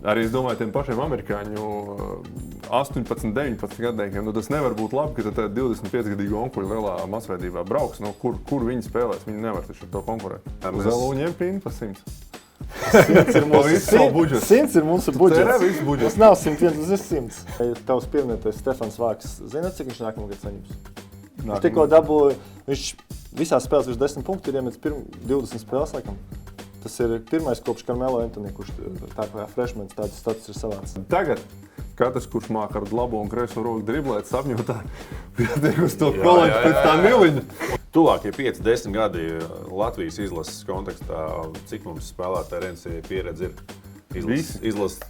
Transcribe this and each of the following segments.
Arī es domāju, tiem pašiem amerikāņu 18, 19 gadniekiem, tas nevar būt labi, ka tad 25-gadīgu onkuļu lielā masveidībā brauks. Kur viņi spēlēs? Viņi nevar taču ar to konkurēt. Uz Zelūņiem pīni pa 100. 100 ir mūsu budžets. Tas nav 101, tas ir 100. Tavs pieminētais Stefans Vāks, zināt, cik viņš nākamā gada saņems? Viņš tikko dabūja, viņš visās spēlēs virs 10 punktu ir iemets 20 spēles, laikam. Tas ir pirmais kopš Carmelo Anthony, kurš tā kā freshmans tāds status ir savāds. Tagad katrs, kurš māk ar labo un kreiso roku driblēt, sapņotā, pietiek uz to koledžu pēc tā miliņa. Tuvākie 5-10 gadi Latvijas izlases kontekstā, cik mums spēlētāji NCAA pieredze ir izlases.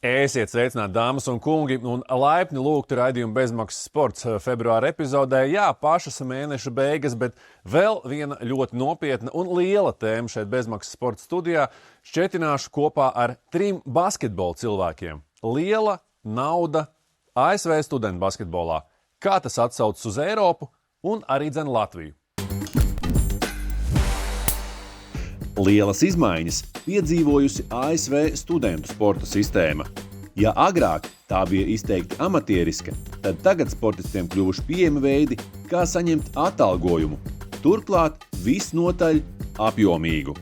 Esiet sveicināti, dāmas un kungi, un laipni lūgti raidījumu Bezmaksas sports februāra epizodē. Jā, pašas mēneša beigas, bet vēl viena ļoti nopietna un liela tēma šeit Bezmaksas sporta studijā. Šķetināšu kopā ar 3 basketbola cilvēkiem. Liela nauda ASV studentu basketbolā. Kā tas atsaucas uz Eiropu un arī dzen Latviju? Lielas izmaiņas piedzīvojusi ASV studentu sporta sistēma. Ja agrāk tā bija izteikti amatieriska, tad tagad sportistiem kļuvuši pieejami veidi, kā saņemt atalgojumu. Turklāt visnotaļ apjomīgu.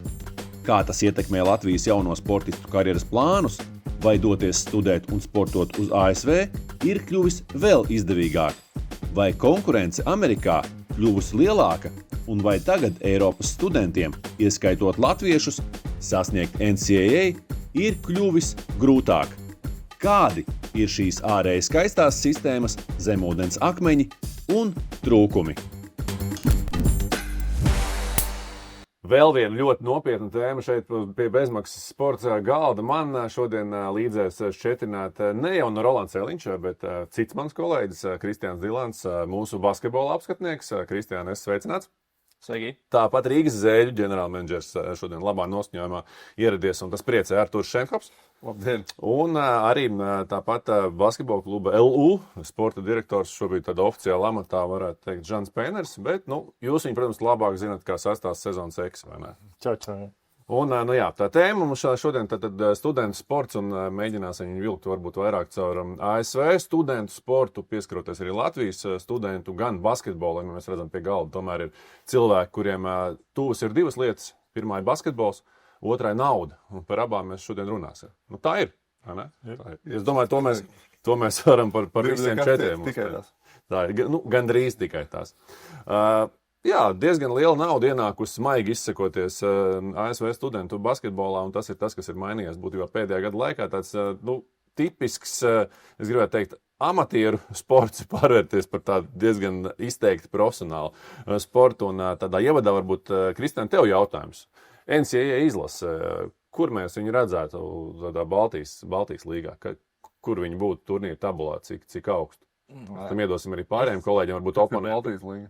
Kā tas ietekmē Latvijas jauno sportistu karjeras plānus, vai doties studēt un sportot uz ASV, ir kļuvis vēl izdevīgāk. Vai konkurence Amerikā kļuvusi lielāka, un vai tagad Eiropas studentiem, ieskaitot latviešus, sasniegt NCAA ir kļuvis grūtāk? Kādi ir šīs ārēji skaistās sistēmas, zemūdens akmeņi un trūkumi? Vēl viena ļoti nopietna tēma šeit pie Bezmaksas sporta galda. Man šodien līdzēs šķetināt ne jau no Rolands Eliņš, bet cits mans kolēģis Kristiāns Dilants, mūsu basketbola apskatnieks. Kristiāna, esi sveicināts. Sveiki. Tāpat Rīgas Zēļu ģenerālmenedžers šodien labā nosņojumā ieradies, un tas priecē Arturs Šenkops. Labdien! Un arī tāpat basketbola kluba LU sporta direktors šobrīd tādā oficiāla amatā varētu teikt Žans Pēners, bet jūs viņu, protams, labāk zinat kā sastās sezonas eks, vai ne? Čau. Un, tā tēma mums šodien tad studentu sports, un mēģināsim viņu vilkt varbūt vairāk caur ASV studentu sportu, pieskaroties arī Latvijas studentu, gan basketbolam, mēs redzam pie galda, tomēr ir cilvēki, kuriem tuvas ir 2 lietas. Pirmā ir basketbols, otrai nauda, un par abām mēs šodien runāsim. Tā ir, vai ne? Tā ir. Es domāju, to mēs varam par visiem 4. Tikai tās. Tā ir, gandrīz tikai tās. Jā, diezgan liela nauda ienākusi maigi izsakoties ASV studentu basketbolā, un tas ir tas, kas ir mainījies būtībā pēdējā gada laikā. Tāds tipisks, es gribētu teikt, amatieru sports pārvērties par tādu diezgan izteikti profesionālu sportu. Un tādā ievadā varbūt, Kristiāna, tev jautājums. NCAA izlase, kur mēs viņu redzētu tādā Baltijas līgā? Kur viņi būtu turnīra tabulā, cik augstu? Tam iedosim arī pārējiem kolēģiem, varbūt oponentiem. Baltijas līga.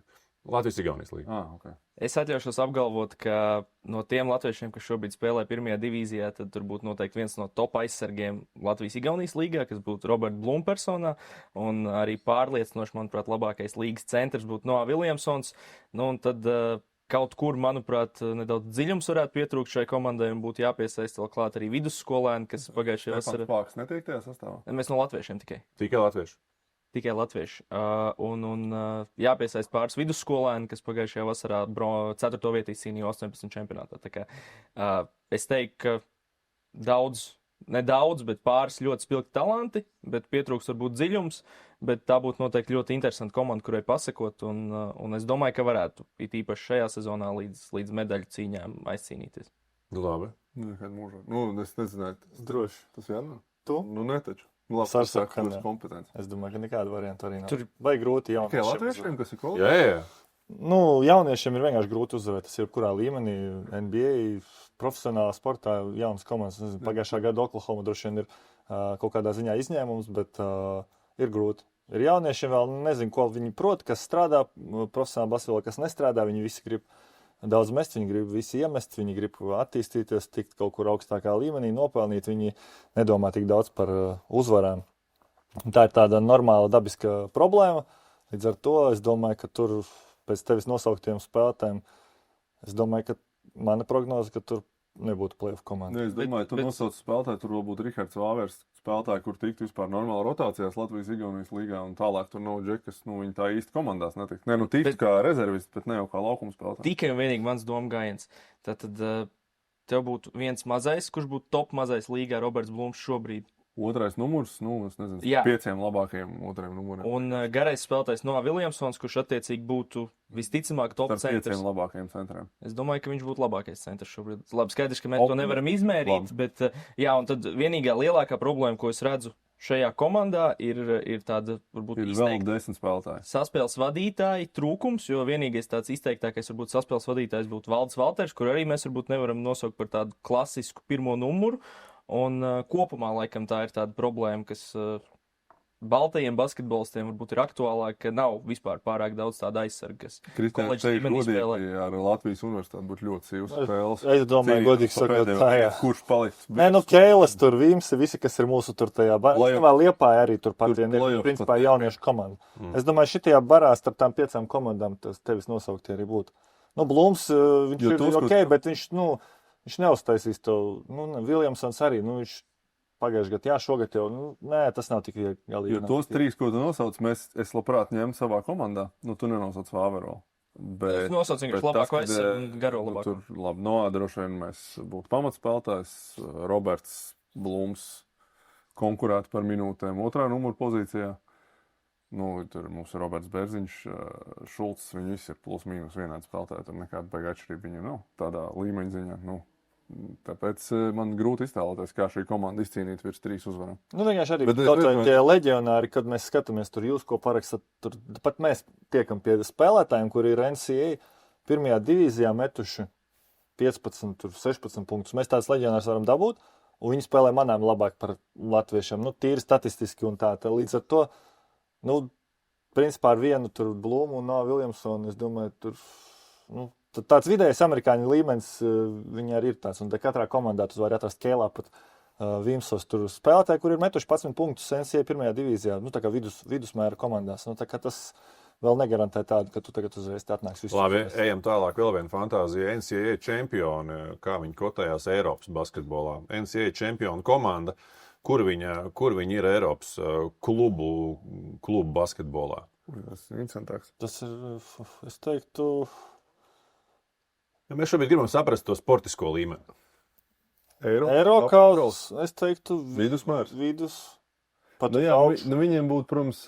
Latvijas-Igaunijas līga. Okay. Es atļaušos apgalvot, ka no tiem latviešiem, kas šobrīd spēlē pirmajā divīzijā, tad tur būtu noteikti viens no top aizsargiem Latvijas-Igaunijas līgā, kas būtu Roberts Blum personā, un arī pārliecinoši, manuprāt, labākais līgas centrs būtu Noah Williamsons. Un tad kaut kur, manuprāt, nedaudz dziļums varētu pietrūkt šai komandai un būtu jāpiesaist vēl klāt arī vidusskolēni, kas pagājušajā vasarā... Stefans Vāks netiek tajā sastāvā? Mēs no latviešiem tikai. Tikai latvieši. Tikai latvieši. Jāpiesaist pāris vidusskolēni, kas pagājušajā vasarā 4. vietā cīnīja 18 čempionātā. Tā kā, es teiktu, ka nedaudz, bet pāris ļoti spilgti talanti, bet pietrūks varbūt dziļums, bet tā būtu noteikti ļoti interesanta komanda, kurai pasakot, un es domāju, ka varētu it īpaši šajā sezonā līdz medaļu cīņām aizcīnīties. Labi. Es nezināju, droši. Tas vienmēr? Tu? Netaču. Es domāju, ka nekāda varianta arī nav. Tur vai grūti jauniešiem. Tikai latviešiem, kas ir kolēģi? Jā. Jauniešiem ir vienkārši grūti uzvarēt. Tas ir kurā līmenī, NBA, profesionālā sportā, jaunas komandas. Pagājušā gada Oklahoma droši vien ir kaut kādā ziņā izņēmums, bet ir grūti. Ir jauniešiem vēl nezinu, ko viņi prot, kas strādā profesionālā basketbolā, kas nestrādā. Viņi visi grib daudz mest, viņi grib visi iemest, viņi grib attīstīties, tikt kaut kur augstākā līmenī, nopelnīt. Viņi nedomā tik daudz par uzvarām. Tā ir tāda normāla dabiska problēma. Līdz ar to es domāju, ka tur pēc tevis nosauktiem spēlētājiem, es domāju, ka mana prognoze, ka tur nebūtu playoff komanda. Es domāju, tu nosauc spēlētāju, tur vēl būtu Rihards Vāvers spēlētāji, kur tiktu vispār normāli rotācijās Latvijas-Igaunijas līgā, un tālāk tur nav džekas, viņi tā īsti komandās netika. Ne, tiktu kā rezervists, bet ne jau kā laukuma spēlētājs. Tikai un vienīgi mans doma gājiens. Tātad tev būtu viens mazais, kurš būtu top mazais līgā, Roberts Blums šobrīd. Otrais numurs, es nezinu, 5 labākajiem otrajiem numuriem. Un garais spēlētājs Noah Williamsons, kurš attiecīgi būtu visticamāk top centrs. Ar 5 labākajiem centriem. Es domāju, ka viņš būtu labākais centrs šobrīd. Labi, skaidrs, ka mēs to nevaram izmērīt, bet un tad vienīgā lielākā problēma, ko es redzu šajā komandā, ir tāda, varbūt vēl 10 spēlētāji. Saspēles vadītāji trūkums, jo vienīgais tāds izteiktākais, varbūt saspēles vadītājs būtu Valdis Valters, kur arī mēs varbūt nevaram nosaukt par tādu klasisku pirmo numuru. Un kopumā, laikam, tā ir tāda problēma, kas baltajiem basketbolistiem varbūt ir aktuālāk, ka nav vispār pārāk daudz tāda aizsarga, kas koledžas līmenī spēlē. Ar Latvijas universitāti būtu ļoti sīvas spēles. Es domāju, godīgi sakot, kurš paliks? Keilas tur, Vimsi, visi, kas ir mūsu tur tajā barā. Liepāja arī tur pat, principā jauniešu komanda. Es domāju, šitajā barā starp tām 5 komandām tas tevis nosauktie arī būtu. Blums, viņš ir ok, bet viņš neuztaisīs to, Williamsons arī, viņš pagājuši gadu, šogad jau, nē, tas nav tik galīgi. Jo tos 3, ko tu nosauc, es labprāt ņemtu savā komandā, tu nenosauc Vāveru. Es nosaucu vienkārši labāko aizsargu un garo labāko. Tur labi, droši vien mēs būtu pamatspēlētājs, Roberts Blums konkurētu par minūtēm otrā numura pozīcijā. Tur mums ir Roberts Bērziņš, Šulcs, viņi visi ir plus mīnus vienādi spēlētāji, tur nekāda beiga atšķirība viņu nav tādā līmeņa ziņā. Tāpēc man grūti iztēloties, kā šī komanda izcīnīt virs 3 uzvarām. Vienkārši arī kaut vai tie leģionāri, kad mēs skatāmies tur jūs, ko parakstat, tur pat mēs tiekam pie spēlētājiem, kuri ir NCAA pirmajā divīzijā metuši 15, 16 punktus. Mēs tādus leģionārus varam dabūt, un viņi spēlē manām labāk par latviešiem, tīri statistiski un tā. Līdz ar to, principā ar vienu tur Blumu un Noah Williamsonu, es domāju, tur, tāds vidējais amerikāņu līmenis, viņi arī ir tāds, un katrā komandā tu vari atrast Keilā pat Vimsos tur spēlētāji, kur ir metuši 11 punktus NCAA pirmajā divīzijā, tā kā vidusmēra komandās, tā kā tas vēl negarantē tādu, ka tu tagad uzreiz atnāks visu. Labi, ejam tālāk, vēl viena fantāzija, NCAA čempioni, kā viņi kotējās Eiropas basketbolā, NCAA čempionu komanda, kur viņi ir Eiropas klubu basketbolā? Tas ir interesantāks. Tas ir, es teiktu... Ja mēs šobrīd gribam saprast to sportisko līmeni. Eirokaus, es teiktu, vidusmērs. Pat viņiem būtu, protams,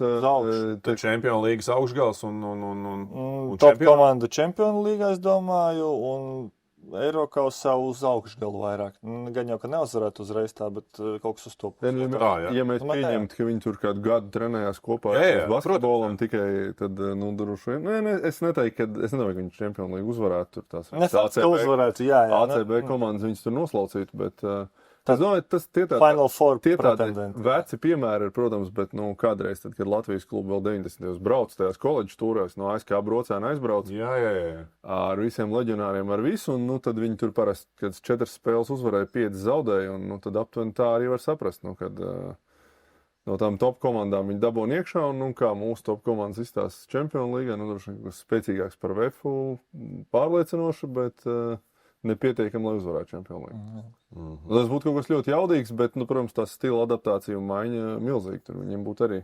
Čempionu līgas augšgals un top komanda Čempionu līgā, es domāju, un Eirokausā uz augšgalu vairāk. Gan jau, ka neuzvarētu uzreiz tā, bet kaut kas uz to. Ja mēs pieņemtu, ka viņi tur kādu gadu trenējās kopā ar basketbolam tikai, tad, droši vien. Es neteiktu, ka viņi Čempionu līgu uzvarētu tur tās. Uzvarētu, ACB komandas viņus tur noslaucītu, bet... Es domāju, tie tādi veci piemēri ir, protams, bet kādreiz, tad, kad Latvijas klubu vēl 90. brauc tajās koledžas tūrēs, no ASK braucēna aizbrauc ar visiem leģionāriem, ar visu, un tad viņi tur parasti, kad 4 spēles uzvarēja, 5 zaudēja, un tad aptuveni tā arī var saprast, kad no tām top komandām viņi dabūna iekšā, un kā mūsu top komandas izstās Čempionu līgā, droši vien spēcīgāks par VFU, pārliecinoši, bet... nepietiekami, lai uzvarētu Čempionu līgu. Tas būtu kaut kas ļoti jaudīgs, bet, protams, tā stila adaptācija un maiņa milzīga. Tur viņiem būtu arī.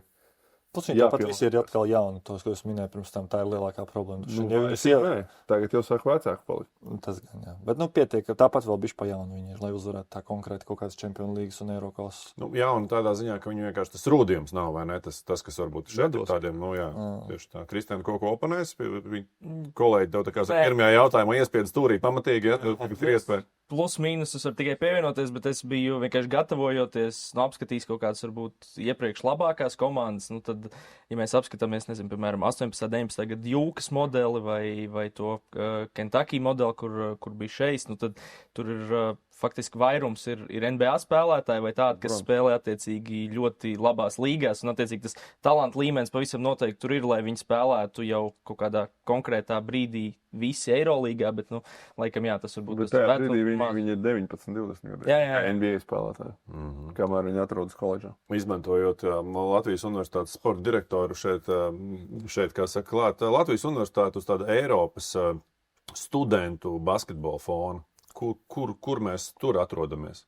Viņi tāpat visi ir atkal jauni. Tos, ko es minēju pirms tam, tā ir lielākā problēma. Tagad jau sāk vecāku palikt. Tas gan, jā. Bet, pietiek, tāpat vēl bišķi pa jaunu viņi ir, lai uzvarētu tā konkrēti kaut kādas Čempionu līgas un Eirokaus. Jauni tādā ziņā, ka viņi vienkārši tas rūdījums nav, vai ne? Tas kas varbūt šeit ir tādiem, tieši tā. Kristiāna kaut ko oponēs, kolēģi tev tā kā pirmajā jautājumā iespied stūrī pamatīgi, ir iespēja. Plus mīnus es varu tikai pievienoties, bet es biju vienkārši gatavojoties, apskatījis kaut kādas varbūt iepriekš labākās komandas. Tad, ja mēs apskatāmies, nezinu, piemēram, 18. 19. gada Jūkas modeli vai to Kentucky modeli, kur bija šeis, tad tur ir faktiski vairums ir NBA spēlētāji vai tādi, kas spēlē attiecīgi ļoti labās līgās, un attiecīgi tas talanta līmenis pavisam noteikti tur ir, lai viņi spēlētu jau kaut kādā konkrētā brīdī visi Eirolīgā, bet, laikam, tas varbūt... Bet tajā brīdī viņi ir 19, 20 gadu. Jā. NBA spēlētāji, kamēr viņi atrodas koledžā. Izmantojot Latvijas universitātes sporta direktoru šeit kā saka, klāt Latvijas universitāte uz tādu Eiropas studentu basketbola fonu. kur mēs tur atrodamies?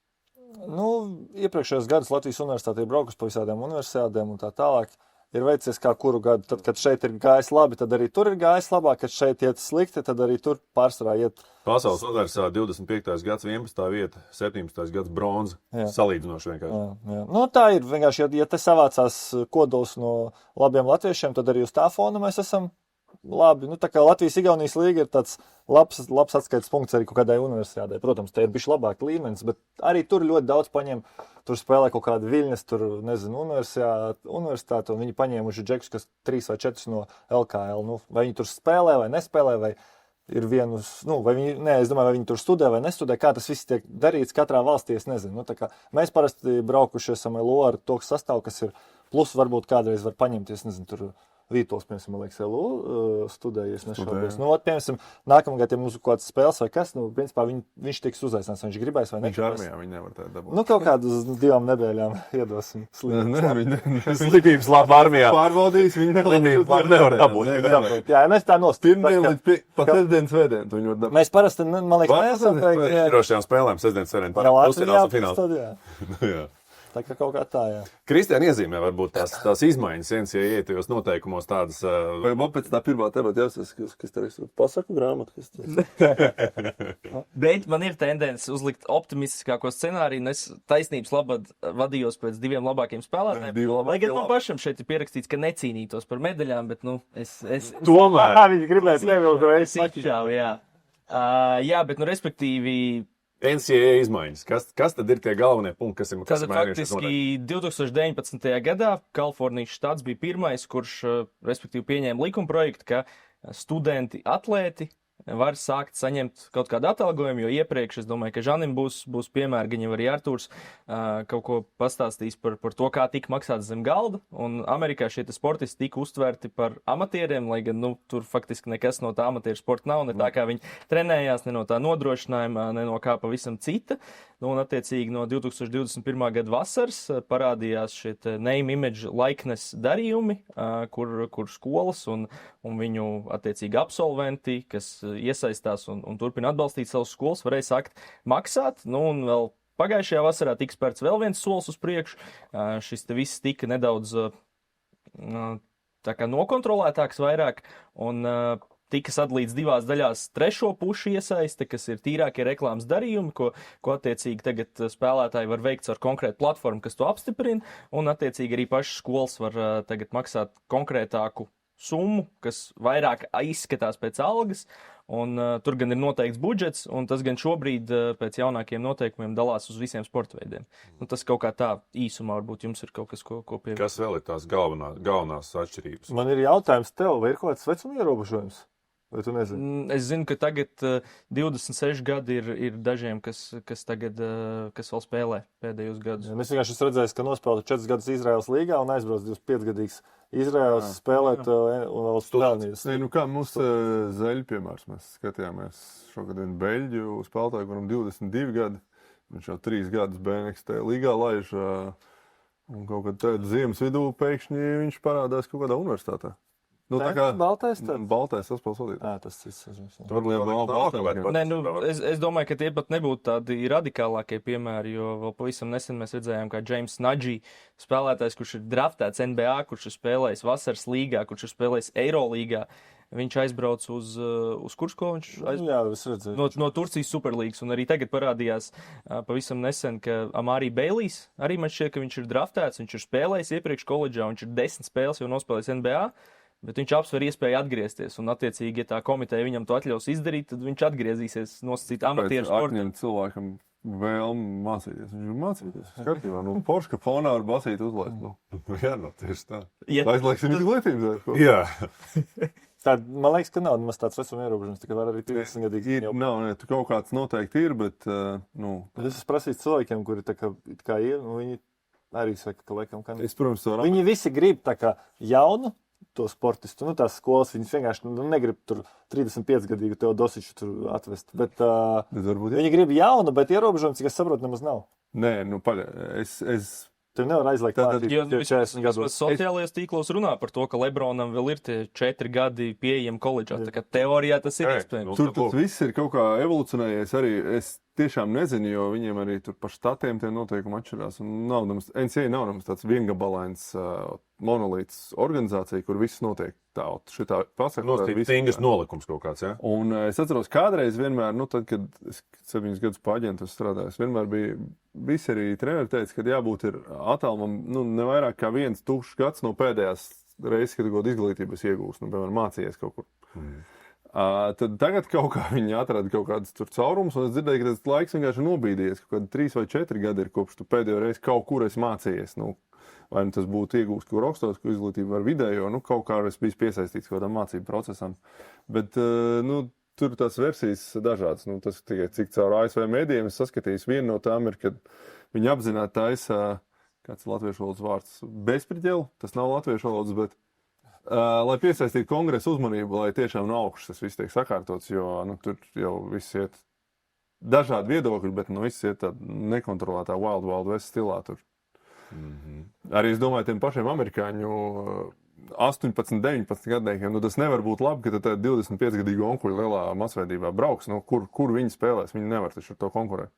Iepriekšējos gadus Latvijas universitāte ir braukusi pa visādām universitātēm un tā tālāk. Ir veicies kā kuru gadu. Tad, kad šeit ir gājis labi, tad arī tur ir gājis labāk. Kad šeit iet slikti, tad arī tur pārsvarā iet. Pasaules universitāte 25. gads 11. vieta, 17. gads bronza. Salīdzinoši vienkārši. Jā. Tā ir vienkārši, ja te savācās kodols no labiem latviešiem, tad arī uz tā fona mēs esam labi. Tā kā Latvijas-Igaunijas līga ir tāds labs atskaites punkts arī kaut kādai universitātei. Protams, te ir bišķi labāk līmenis, bet arī tur ļoti daudz paņem. Tur spēlē kaut kāda Viļņas, universitāte, un viņi paņēmuši džekus, kas 3 vai 4 no LKL. Vai viņi tur spēlē vai nespēlē, vai ir vienus, es domāju, vai viņi tur studē vai nestudē, kā tas viss tiek darīts katrā valstī, es nezinu. Mēs parasti braukuši esam LO ar to sastāvu, kas ir, plus varbūt kādreiz var paņemties, nezinu, tur Vītols, piemēram, man liekas, LO studējies, nešaubos. Piemēram, nākamgad, ja mums ir kaut kāds spēles vai kas, principā viņš tiks uzaicināts, viņš gribēs vai Viņš negribēs. armijā viņi nevar tā dabūt. Kaut kādu uz 2 nedēļām iedosim slīdības. Slipības labi armijā. Pārbaudīs, viņi nevar dabūt. Jā, mēs tā nostājam. Pirmdien līdz pat sestdienas svētdien, tu viņi var dabūt. Mēs parasti, man liekas, neesam veikti. Drošajām spēlēm sestdienas svētdien. Latvijā, Fināls. tad jā. Tā kā kaut kā tā, jā. Kristiāna iezīmē varbūt tās izmaiņas, ja tajos noteikumos tādas. Vai man pēc tā pirmā temata jāsas, kas te ir pasaku grāmatu, kas te Bet man ir tendence uzlikt optimistiskāko scenāriju, un es taisnības labad vadījos pēc 2 labākiem spēlētājiem. Lai gan man pašam šeit ir pierakstīts, ka necīnītos par medaļām, bet, es Tomēr. Viņi gribēs nevildu es izšķāvu, jā. Jā, bet, respektīvi, NCAA izmaiņas. Kas tad ir tie galvenie punkti, kas ir Tātad mainījušies? faktiski 2019. gadā Kalifornijas štats bija pirmais, kurš, respektīvi, pieņēma likumprojektu, ka studenti, atlēti var sākt saņemt kaut kādu atalgojumu, jo iepriekš, es domāju, ka Žanim būs piemēri, gan jau arī Artūrs kaut ko pastāstīs par to, kā tika maksāts zem galda, un Amerikā šie sportisti tika uztverti par amatieriem, lai gan, tur faktiski nekas no tā amatieru sporta nav, ne tā kā viņi trenējās, ne no tā nodrošinājuma, ne no kā pavisam cita. Un, attiecīgi, no 2021. gada vasaras parādījās šie name, image, likeness darījumi, kur skolas un viņu, attiecīgi, absolventi, kas iesaistās un turpina atbalstīt savus skolas, varēja sākt maksāt. Un vēl pagājušajā vasarā tika spērts vēl viens solis uz priekšu. Šis te viss tika nedaudz tā kā nokontrolētāks vairāk, un tika sadalīts 2 daļās trešo pušu iesaiste, kas ir tīrākie reklāmas darījumi, ko attiecīgi tagad spēlētāji var veikt ar konkrētu platformu, kas to apstiprina, un attiecīgi arī pašas skolas var tagad maksāt konkrētāku summu, kas vairāk izskatās pēc algas, un tur gan ir noteikts budžets, un tas gan šobrīd pēc jaunākiem noteikumiem dalās uz visiem sporta veidiem. Tas kaut kā tā īsumā varbūt jums ir kaut kas, ko pievienot. Kas vēl ir tās galvenās atšķirības? Man ir jautājums tev, vai ir kaut kāds vecuma ierobežojums? Vai tu nezini? Es zinu, ka tagad 26 gadi ir dažiem, kas tagad kas vēl spēlē pēdējos gadus. Ja, es vienkārši redzēju, ka nospēlēju 4 gadus Izraēlas līgā un aizbraucu 25-gadīgs Izraēlas spēlēt un vēl spēlnījus. Kā mums Zeļu piemērs, mēs skatījāmies šogad vienu Beļģu spēlētāju, kuram 22 gadi, viņš jau 3 gadus BNXT līgā laiž, un kaut kad tādā ziemas vidū pēkšņi viņš parādās kaut kādā universitātē. Tā kā Baltais saspēles vadītājs. Tas ir. Tur liela balta. Nē, es domāju, ka tie pat nebūtu tādi radikālākie piemēri, jo vēl pavisam nesen mēs redzējām, kā James Nudži, spēlētājs, kurš ir draftēts NBA, kurš ir spēlējis vasaras līgā, kurš ir spēlējis Eirolīgā. Viņš aizbrauc uz kuru skolu? Jā, es redzēju. No Turcijas Superlīgas, un arī tagad parādījās pavisam nesen, ka Amārī Beilijs, arī man šķiet, ka viņš ir draftēts, viņš ir spēlējis iepriekš koledžā, viņš ir 10 spēles jau nospēlējis NBA. Bet viņš apsver iespēju atgriezties, un, attiecīgi, ja tā komiteja viņam to atļaus izdarīt, tad viņš atgriezīsies nosacīt amatieru sportā. Akņiem cilvēkam vēlme mācīties. Viņš ir mācīties. Skatībā, Porsche fonā var basīt uzlaist. Jā, tieši tā. Aizlieksim izglītības. Jā. Tad, man liekas, ka nav nemaz tāds vecuma ierobežojums, tikai var arī 50 gadīgi. Nav, tu kaut kāds noteikti ir, bet, Es esmu prasījis cilvēkiem, kuri tā kā ir, viņi arī saka, ka laikam, ka es, protams, to viņi visi grib tā kā jaunu, to sportistu, tās skolas, viņas vienkārši negrib tur 35-gadīgu Teodosiču tur atvest, bet viņi grib jaunu, bet ierobežojums, cik es saprotu, nemaz nav. Nē, Tev nevar aizliegt Tātad- pārtīt Jo 40 gados. sociālajos tīklos runā par to, ka Lebronam vēl ir tie 4 gadi pieejami koledžā. Tā kā teorijā tas ir iespējams. Tur tas viss ir kaut kā evolucionējies. Arī es tiešām nezinu, jo viņiem arī tur par štatiem tie noteikumi atšķirās. NCAA nav nemaz tāds viengabalains monolīts organizācija, kur viss notiek tā. Šitā pasaka, Stingrs nolikums kaut kāds, ja? Un es atceros, kādreiz vienmēr, tad, kad es 7 gadus pa aģentu strādāju, vienmēr bija visi arī treneri teica, ka jābūt ir attālumam, ne vairāk kā 1 tukšs gads no pēdējās reizes, kad kaut izglītības iegūst, piemēram, mācījies kaut kur. Tad tagad kaut kā viņi atrada kaut kādas tur caurumus, un es dzirdēju, ka tas laiks vienkārši nobīdījies. Kaut kādi 3 vai 4 gadi ir kopš tu pēdējo reizi kaut kur esi mācījies. Vai tas būtu iegūst kaut kur augstāku izglītību ar vidējo, kaut kā es biju piesaistīts kaut kādam mācību procesam. Bet, tur tās versijas dažādas. Tas tikai cik caur ASV mēdījiem es saskatījos. Viena no tām ir, kad viņi apzināti taisa, kāds ir latviešu valodas vārds, bezpriģeli, tas nav latviešu valodas, bet lai piesaistītu kongresu uzmanību, lai tiešām no augšas tas viss tiek sakārtots, jo tur jau viss iet dažādi viedokļi, bet viss iet tādā nekontrolētā Wild West stilā tur. Arī es domāju, tiem pašiem amerikāņu 18, 19 gadniekiem, tas nevar būt labi, ka tad 25-gadīgi onkuļi lielā masveidībā brauks, kur viņi spēlēs, viņi nevar taču ar to konkurēt.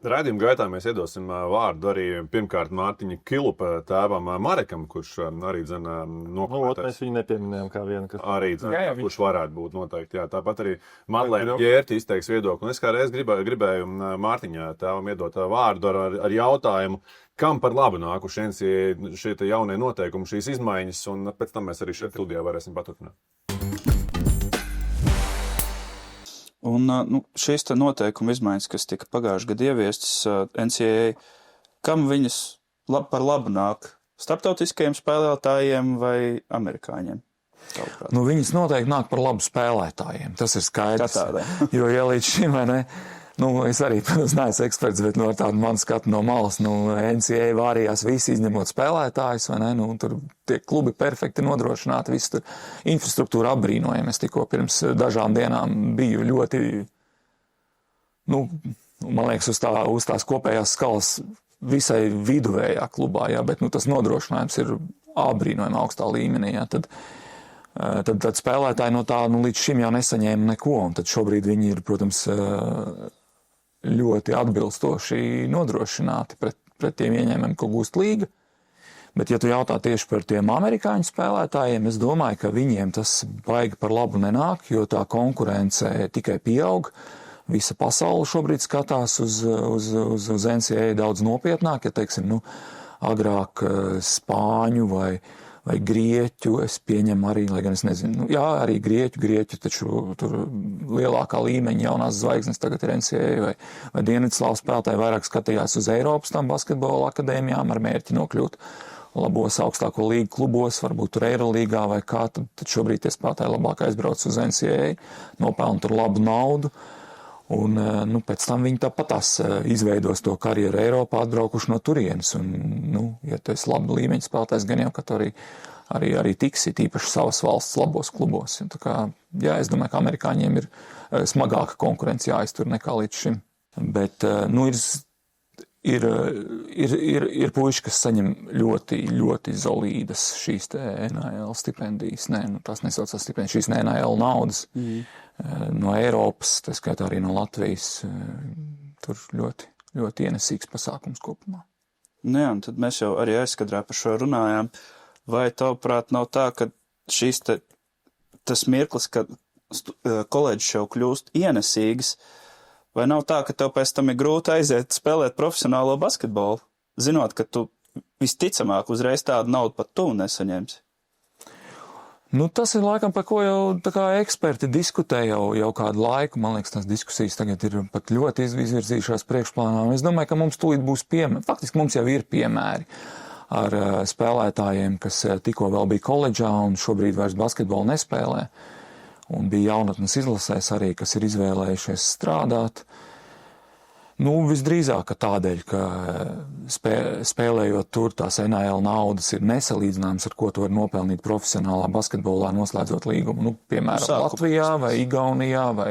Raidījuma gaitā mēs iedosim vārdu arī pirmkārt Mārtiņa Kilupa tēvam Marekam, kurš arī Mēs viņu nepieminējām kā vienu, kas arī kurš varētu būt noteikti. Jā, tāpat arī Madlēna Ģērti izteiks viedokli. Un es kā reiz gribēju Mārtiņa tēvam iedot vārdu ar jautājumu, kam par labu nākuši šie jaunie noteikumi, šīs izmaiņas, un pēc tam mēs arī šeit studijā varēsim paturpināt. Un šīs noteikuma izmaiņas, kas tika pagājušajā gadā ieviestas NCAA, kam viņas par labu nāk? Starptautiskajiem spēlētājiem vai amerikāņiem? Viņas noteikti nāk par labu spēlētājiem. Tas ir skaidrs. Jo, ja līdz šim, vai ne, es arī, protams, neesmu eksperts, bet ar tādu manu skatu no malas, NCAA vārījās visi izņemot spēlētājus, vai ne, tur tie klubi perfekti nodrošināti, viss tur infrastruktūra apbrīnojama. Es tikko pirms dažām dienām biju ļoti, man liekas, uz tās kopējās skalas visai viduvējā klubā, jā, bet tas nodrošinājums ir apbrīnojama augstā līmenī, jā, tad spēlētāji no tā līdz šim jau nesaņēma neko, un tad šobrīd viņi ir, protams, ļoti atbilstoši nodrošināti pret tiem ieņēmumiem, ko gūst līga. Bet, ja tu jautā tieši par tiem amerikāņu spēlētājiem, es domāju, ka viņiem tas baigi par labu nenāk, jo tā konkurence tikai pieaug. Visa pasaule šobrīd skatās uz NCAA daudz nopietnāk, ja teiksim, agrāk spāņu vai grieķu, es pieņemu arī, lai gan es nezinu, jā, arī grieķu, taču tur lielākā līmeņa jaunās zvaigznes tagad ir NCAA vai Dienvidslāvu spēlētāji vairāk skatījās uz Eiropas tam basketbola akadēmijām ar mērķi nokļūt labos augstāko līgu klubos, varbūt tur Eirolīgā vai kā, tad šobrīd tie spēlētāji labāk aizbrauc uz NCAA, nopelna tur labu naudu. Un pēc tam viņi tāpatās izveidos to karjeru Eiropā, atbraukuši no turienes. Un, ja tu esi labi līmeņa spēlētājs, gan jau, ka tu arī tiksi, īpaši savas valsts labos klubos. Tā kā, jā, es domāju, ka amerikāņiem ir smagāka konkurence jāiztur nekā līdz šim. Bet, ir puiši, kas saņem ļoti, ļoti solīdas šīs te NIL stipendijas. Tās nesaucās stipendijas, šīs NIL naudas. No Eiropas, tā skaitā arī no Latvijas, tur ļoti, ļoti ienesīgs pasākums kopumā. Jā, un tad mēs jau arī aizkadrā par šo runājām. Vai tavuprāt nav tā, ka tas mirklis, kad koledžas jau kļūst ienesīgas, vai nav tā, ka tev pēc tam ir grūti aiziet spēlēt profesionālo basketbolu, zinot, ka tu visticamāk uzreiz tādu naudu pat tu nesaņemsi? Tas ir laikam, par ko jau tā kā eksperti diskutē jau kādu laiku. Man liekas, tās diskusijas tagad ir pat ļoti izvirzījušās priekšplānā. Es domāju, ka mums tūlīt būs piemēri. Faktiski mums jau ir piemēri ar spēlētājiem, kas tikko vēl bija koledžā un šobrīd vairs basketbolu nespēlē. Un bija jaunatnes izlasēs arī, kas ir izvēlējušies strādāt. Visdrīzāk tādēļ, ka spēlējot tur tās NIL naudas ir nesalīdzināmas, ar ko tu vari nopelnīt profesionālā basketbolā, noslēdzot līgumu. Piemēram, Latvijā vai Igaunijā vai,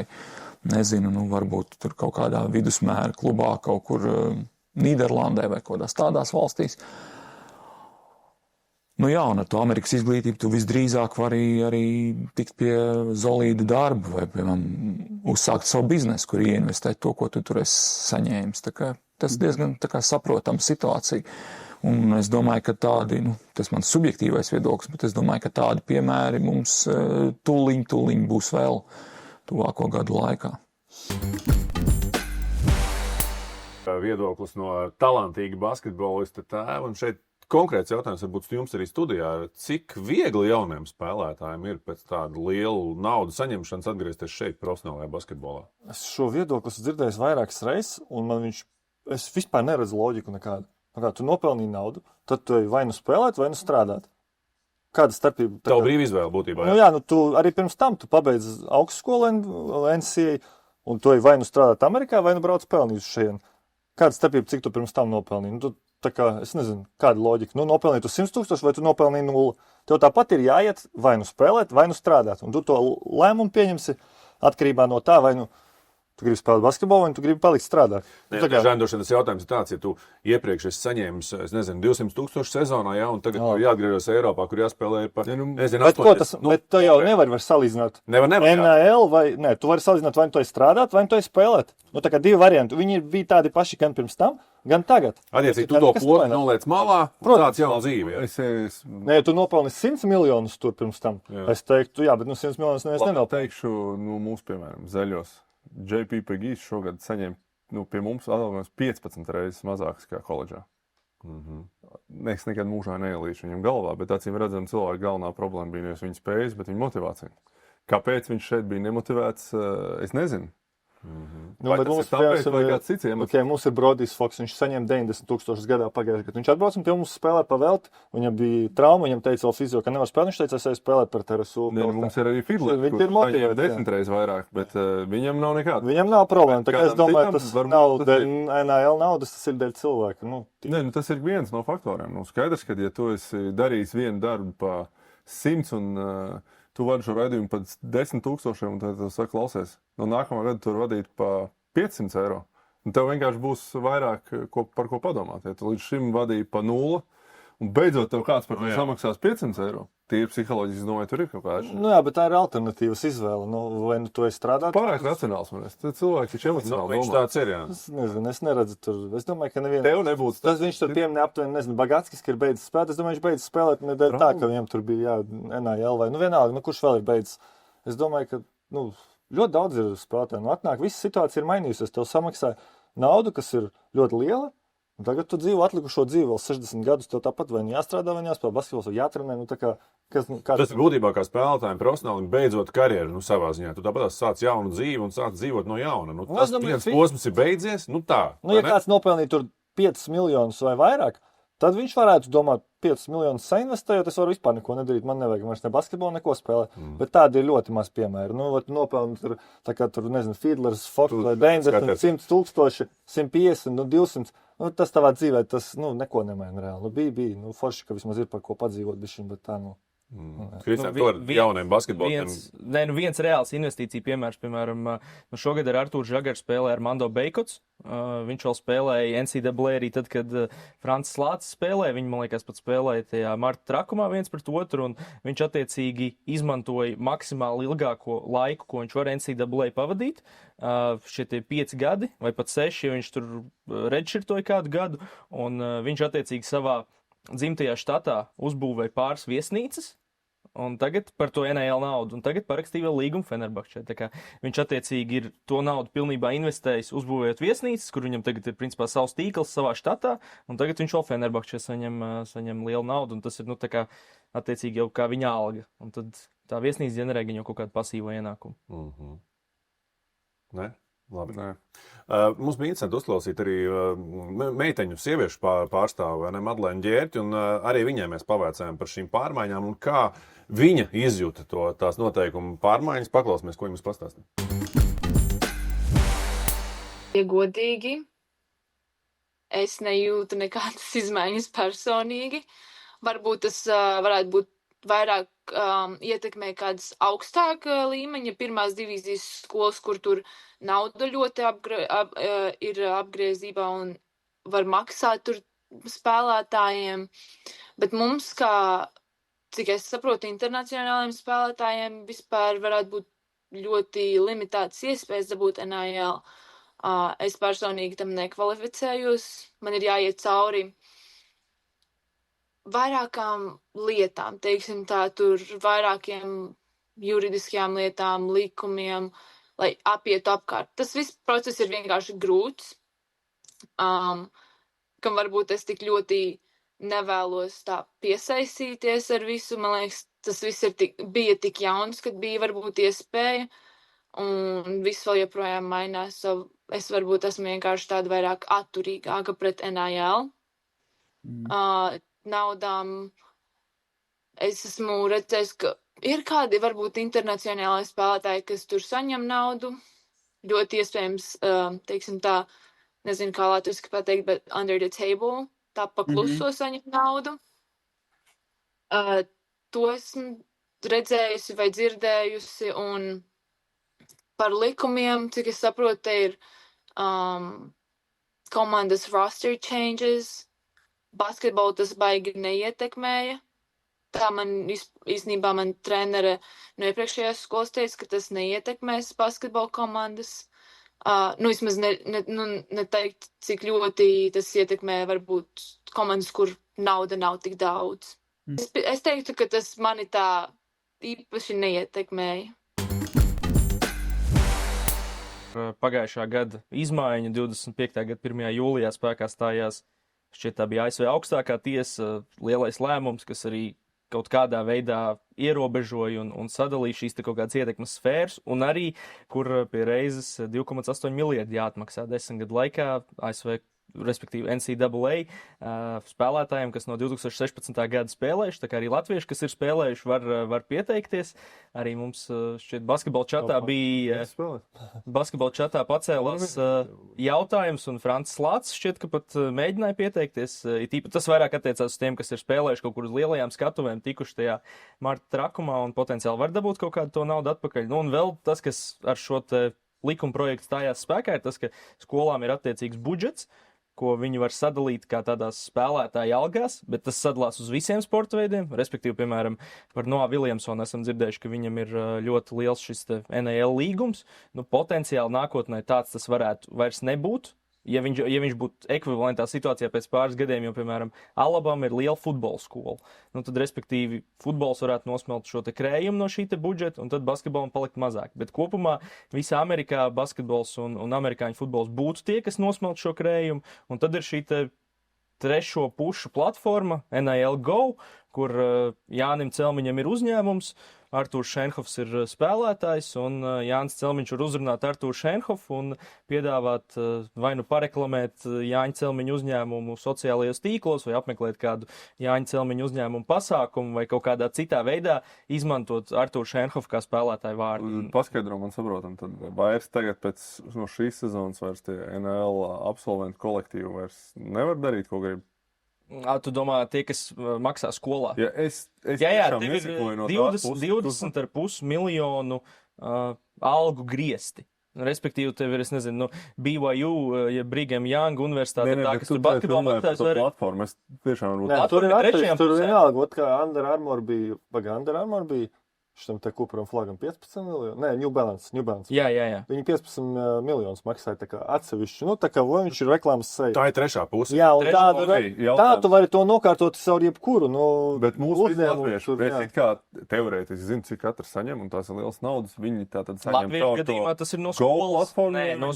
nezinu, varbūt tur kaut kādā vidusmēra klubā kaut kur Nīderlandē vai kādās tādās valstīs. Nu jā, un ar to Amerikas izglītību tu visdrīzāk vari arī tikt pie solīda darba vai, piemēram, uzsākt savu biznesu, kur ieinvestēt to, ko tu tur esi saņēmis. Tā kā tas diezgan tā kā saprotama situācija. Un es domāju, ka tādi, tas mans subjektīvais viedoklis, bet es domāju, ka tādi piemēri mums tūliņ būs vēl tuvāko gadu laikā. Viedoklis no talantīga basketbolista tēva, un šeit konkrēts jautājums varbūt jums arī studijā. Cik viegli jauniem spēlētājiem ir pēc tādu lielu naudu saņemšanas atgriezties šeit profesionālajā basketbolā? Es šo viedokli esmu dzirdējis vairākas reizes, un es vispār neredzu loģiku nekādu. Tu nopelnīji naudu, tad tu vai nu spēlēt, vai nu strādāt. Kāda starpība? Tev brīva izvēle būtībā. Jā, tu arī pirms tam tu pabeidz augstskolu NCAA, un tu vai nu strādāt Amerikā, vai nu brauc pelnīt uz šejienu. Kāda starpība, cik tu pirms tam nopelnīji? Tā kā, es nezinu, kāda loģika. Nopelnīt tu 100 000 vai tu nopelnīji 0. Tev tāpat ir jāiet vai nu spēlēt, vai nu strādāt. Un tu to lēmumu pieņemsi atkarībā no tā, vai nu tu gribi spēlēt basketbolu, vai tu gribi palikt strādāt. Žēndoši, tas jautājums ir tāds, ja tu iepriekš esi saņēmis, 200 000 sezonā, ja, un tagad jāatgriežas Eiropā, kur jāspēlē par, bet tu jau nevari salīdzināt. Nevar. NHL vai, tu vari salīdzināt, vai tu esi strādāt, vai tu esi spēlēt. Tā kā divi varianti. Viņi bija tādi paši gan pirms tam, gan tagad. Attiecīgi, tu to potu noliec malā, tāds jauna dzīve. Nē, tu nopelni 100 miljonus tur pirms tam. Jā. Es teiktu, jā, bet 100 miljonus neviens nenopelni. Teikšu, mūsu, piemēram, zaļos. JPPG šogad saņēma pie mums atalgojums 15 reizes mazāks kā koledžā. Es nekad mūžā neielīšu viņam galvā, bet acīm redzam, cilvēka galvenā problēma bija nevis viņa spējas, bet viņa motivācija. Kāpēc viņš šeit bija nemotivēts, es nezinu. Bet mums mums ir Brodijs Foks, viņš saņēma 90 000 gadā pagājušajā gadā. Viņš atbrauc un pie mums spēlē pa velti, viņam bija trauma, viņam teica vēl fizio, ka nevar spēlēt, viņš teica, es spēlēt par TRSU. Mums ir arī Fidlers, kurš saņēma 10 reizes vairāk, bet viņam nav nekāda. Viņam nav problēma, tā kā es domāju, tas nav dēļ NHL naudas, tas ir dēļ cilvēka. Tas ir viens no faktoriem. Skaidrs, ka ja tu esi darījis vienu darbu pa 100 un tu vari šo raidījumu pat 10 000, un tad tu saki, klausies, no nākamā gada tu vari vadīt pa 500 eiro. Un tev vienkārši būs vairāk par ko padomāt. Ja tu līdz šim vadīji pa 0, un beidzot tev kāds par to samaksās 500 eiro. Tīri psiholoģiski domāju, tur ir kaut kāds. Jā, bet tā ir alternatīvas izvēle. Vai nu tu esi strādāt? Pārāk racionāls man es. Cilvēki taču emocionāli domā. Tāds ir, jā. Es neredzu tur. Es domāju, ka neviens. Tev nebūtu. Tas viņš tur pieminē aptuveni, nezinu, Bagatskis, ka ir beidzis spēlēt. Es domāju, viņš beidzis spēlēt nedēļ tā, ka viņam tur bija NHL vai vienalga, kurš vēl ir beidzis. Es domāju, ka ļoti daudz ir spēlētāji. Atnāk, visa situācija ir mainījusies. Tev samaksāja naudu, kas ir ļoti liela. Un tagad tu dzīvo atlikušo dzīvi vēl 60 gadus, tev tāpat vai jāstrādā, vai jāspēlē basketbols, vai jātrenē. Tas ir būtībā kā spēlētājiem profesionāli beidzot karjeru savā ziņā. Tu tāpat sāc jaunu dzīvi un sāc dzīvot no jauna. Tas viens posms ir beidzies, tā. Ja kāds nopelnīja tur 5 miljonus vai vairāk, tad viņš varētu domāt, 5 miljonus sainvestējot, es varu vispār neko nedarīt, man nevajag vairs ne basketbolu, neko spēlēt. Bet tādi ir ļoti maz piemēri. Nopelni tur, nezinu, Fidlers, Foks vai 90, 100 000, 150, 200. Tas tavā dzīvē, tas neko nemaina reāli. Bija forši, ka vismaz ir par ko padzīvot bišķiņ, bet tā Kristian, to ar jauniem basketboliem. Viens reāls investīcija piemērs, piemēram, šogad ar Artūru Žagaru spēlēja Armando Beikots. Viņš vēl spēlēja NCAA arī tad, kad Francis Lācis spēlēja. Viņi, man liekas, pat spēlēja tajā marta trakumā viens pret otru, un viņš attiecīgi izmantoja maksimāli ilgāko laiku, ko viņš var NCAA pavadīt. Šie 5 gadi vai pat 6, ja viņš tur redširtoja kādu gadu, un viņš attiecīgi savā dzimtajā štatā uzbūvēja pāris viesnīcas, un tagad par to NHL naudu, un tagad parakstīja vēl līgumu Fenerbahčē. Tā kā viņš attiecīgi ir to naudu pilnībā investējis, uzbūvējot viesnīcas, kur viņam tagad ir principā savs tīkls savā štatā, un tagad viņš vēl Fenerbahčē saņem lielu naudu, un tas ir, tā kā attiecīgi jau kā viņa alga, un tad tā viesnīca ģenerē jau kaut kādu pasīvo ienākumu. Ne? Labi. Mums bija interesanti uzklausīt arī meiteņu sieviešu pārstāvu, Madlēnu Ģērti, un arī viņai mēs pavaicājām par šīm pārmaiņām un kā viņa izjūta tās noteikumu pārmaiņas. Paklausīsimies, ko jums pastāstīja. Ja godīgi, es nejūtu nekādas izmaiņas personīgi. Varbūt tas varētu būt vairāk ietekmē kādas augstāka līmeņa pirmās divīzijas skolas, kur tur nauda ļoti ir apgriezībā un var maksāt tur spēlētājiem, bet mums, kā, cik es saprotu, internacionālajiem spēlētājiem vispār varētu būt ļoti limitētas iespējas dabūt NIL. Es personīgi tam nekvalificējos, man ir jāiet cauri vairākām lietām, teiksim tā, tur vairākiem juridiskajām lietām, likumiem, lai apietu apkārt. Tas viss process ir vienkārši grūts, kam varbūt es tik ļoti nevēlos tā piesaistīties ar visu. Man liekas, tas viss bija tik jauns, kad bija varbūt iespēja, un viss vēl joprojām mainās. Es varbūt esmu vienkārši tāda vairāk atturīgāka pret NIL. Naudām es esmu redzējis, ka ir kādi varbūt internacionālai spēlētāji, kas tur saņem naudu. Ļoti iespējams, teiksim tā, nezinu, kā latviski pateikt, bet under the table, tā pa kluso saņem naudu. To esmu redzējusi vai dzirdējusi, un par likumiem, cik es saprotu, te ir komandas roster changes. Basketbolu tas baigi neietekmēja. Tā īstenībā man trenere no iepriekšējās skolas teica, ka tas neietekmēs basketbola komandas. Vismaz neteikt, cik ļoti tas ietekmē varbūt komandas, kur nauda nav tik daudz. Es teiktu, ka tas mani tā īpaši neietekmēja. Pagājušā gada izmaiņa 25. gada 1. jūlijā spēkā stājās. Šķiet, tā bija ASV augstākā tiesa, lielais lēmums, kas arī kaut kādā veidā ierobežoja un sadalīja šīs kaut kādas ietekmes sfēras, un arī, kur pie reizes 2,8 miljardi jāatmaksā 10 gadu laikā ASV, respektīvi NCAA spēlētājiem, kas no 2016. gada spēlējuši, tā kā arī latvieši, kas ir spēlējuši, var pieteikties. Arī mums šķiet basketbola čatā bija, basketbola čatā pacēlās jautājums, un Francis Lācis šķiet, ka pat mēģināja pieteikties. Tas vairāk attiecās uz tiem, kas ir spēlējuši kaut kur uz lielajām skatuvēm, tikuši tajā marta trakumā un potenciāli var dabūt kaut kādu to naudu atpakaļ. Un vēl tas, kas ar šo te likuma projektu stājās spēkā, ir tas, ka skolām ir attiecīgs budžets, ko viņi var sadalīt kā tādās spēlētāja algās, bet tas sadalās uz visiem sporta veidiem. Respektīvi, piemēram, par Noah Williamsonu esam dzirdējuši, ka viņam ir ļoti liels šis NIL līgums. Potenciāli nākotnē tāds tas varētu vairs nebūt. Ja viņš būtu ekvivalentā situācijā pēc pāris gadiem, jo, piemēram, Alabama ir liela futbola skola, tad, respektīvi, futbols varētu nosmelt šo te krējumu no šī te budžeta, un tad basketbolam palikt mazāk. Bet kopumā visā Amerikā basketbols un amerikāņu futbols būtu tie, kas nosmelt šo krējumu, un tad ir šī te trešo pušu platforma NIL Go, kur Jānim Celmiņam ir uzņēmums, Artūrs Šenhofs ir spēlētājs, un Jānis Celmiņš var uzrunāt Artūru Šenhofu un piedāvāt vai nu pareklamēt Jāņa Celmiņa uzņēmumu sociālajos tīklos, vai apmeklēt kādu Jāņa Celmiņa uzņēmumu pasākumu, vai kaut kādā citā veidā izmantot Artūru Šenhofu kā spēlētāju vārdu. Paskaidro man saprotam, tad vairs tagad pēc šīs sezonas vairs tie NL absolventu kolektīvu vairs nevar darīt, ko grib? Tu domā, tie, kas maksā skolā? Ja es tev ir 20,5 miljonu algu griesti. Respektīvi, tev ir, es nezinu, BYU, ja Brigham Young universitāte, tā, kas tur basketbolā maksās var... platformu, es tiešām varbūt... Tur ir atsevišķi, tur vienalga, kā Under Armour bija, šitam te Cooperam flagam 15 miljoni. Nē, New Balance. Jā. Viņi 15 miljonus maksāja tā kā atsevišķi. Tā kā viņš ir reklāmas seja. Tā ir trešā puse. Jā, un tā tu vari to nokārtot savu jebkuru. Bet mūsu latviešu, kā teorētiski zinu, cik katrs saņem, un tās ir liels naudas, viņi tātad saņem Latviešu gadījumā tas ir no skolas. Nē, no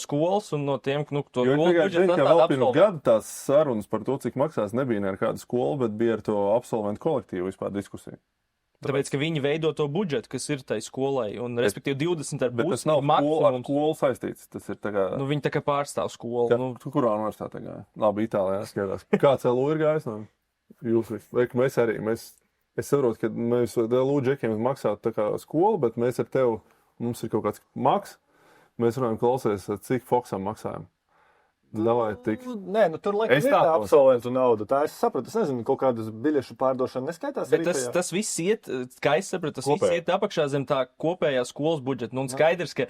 skolas un no tiem, to skolu budžetu. Jo vēl pirms gada tās sarunas par to, cik maksās, nebija ne ar kādu skolu, bet bija ar to absolventu kolektīvu vispār diskusiju. Tāpēc, ka viņi veido to budžetu, kas ir tai skolai, un, respektīvi, 20 ar pusi. Bet tas nav ar skolu saistīts, tas ir tā kā... viņi tā kā pārstāv skolu. Kurā universitātē gāja? Labi, Itālijā skatās. Kāds LU ir gājis? Jūs, vai mēs arī, es saprotu, ka mēs LU džekiem maksātu tā kā skolu, bet mēs ar tevi, mums ir kaut kāds maks, mēs runājam klausies, cik Foxam maksājam. Davai, tik. Nē, tur laikam Es ir tā tā tos. absolventu nauda. Tā es sapratu, es nezinu, kaut kādas biļešu pārdošana neskaitās. Bet arī tajā? tas viss iet, kā es sapratu, tas viss Kopējā. iet apakšā zem tā kopējā skolas budžeta. Nu, un skaidrs, ka,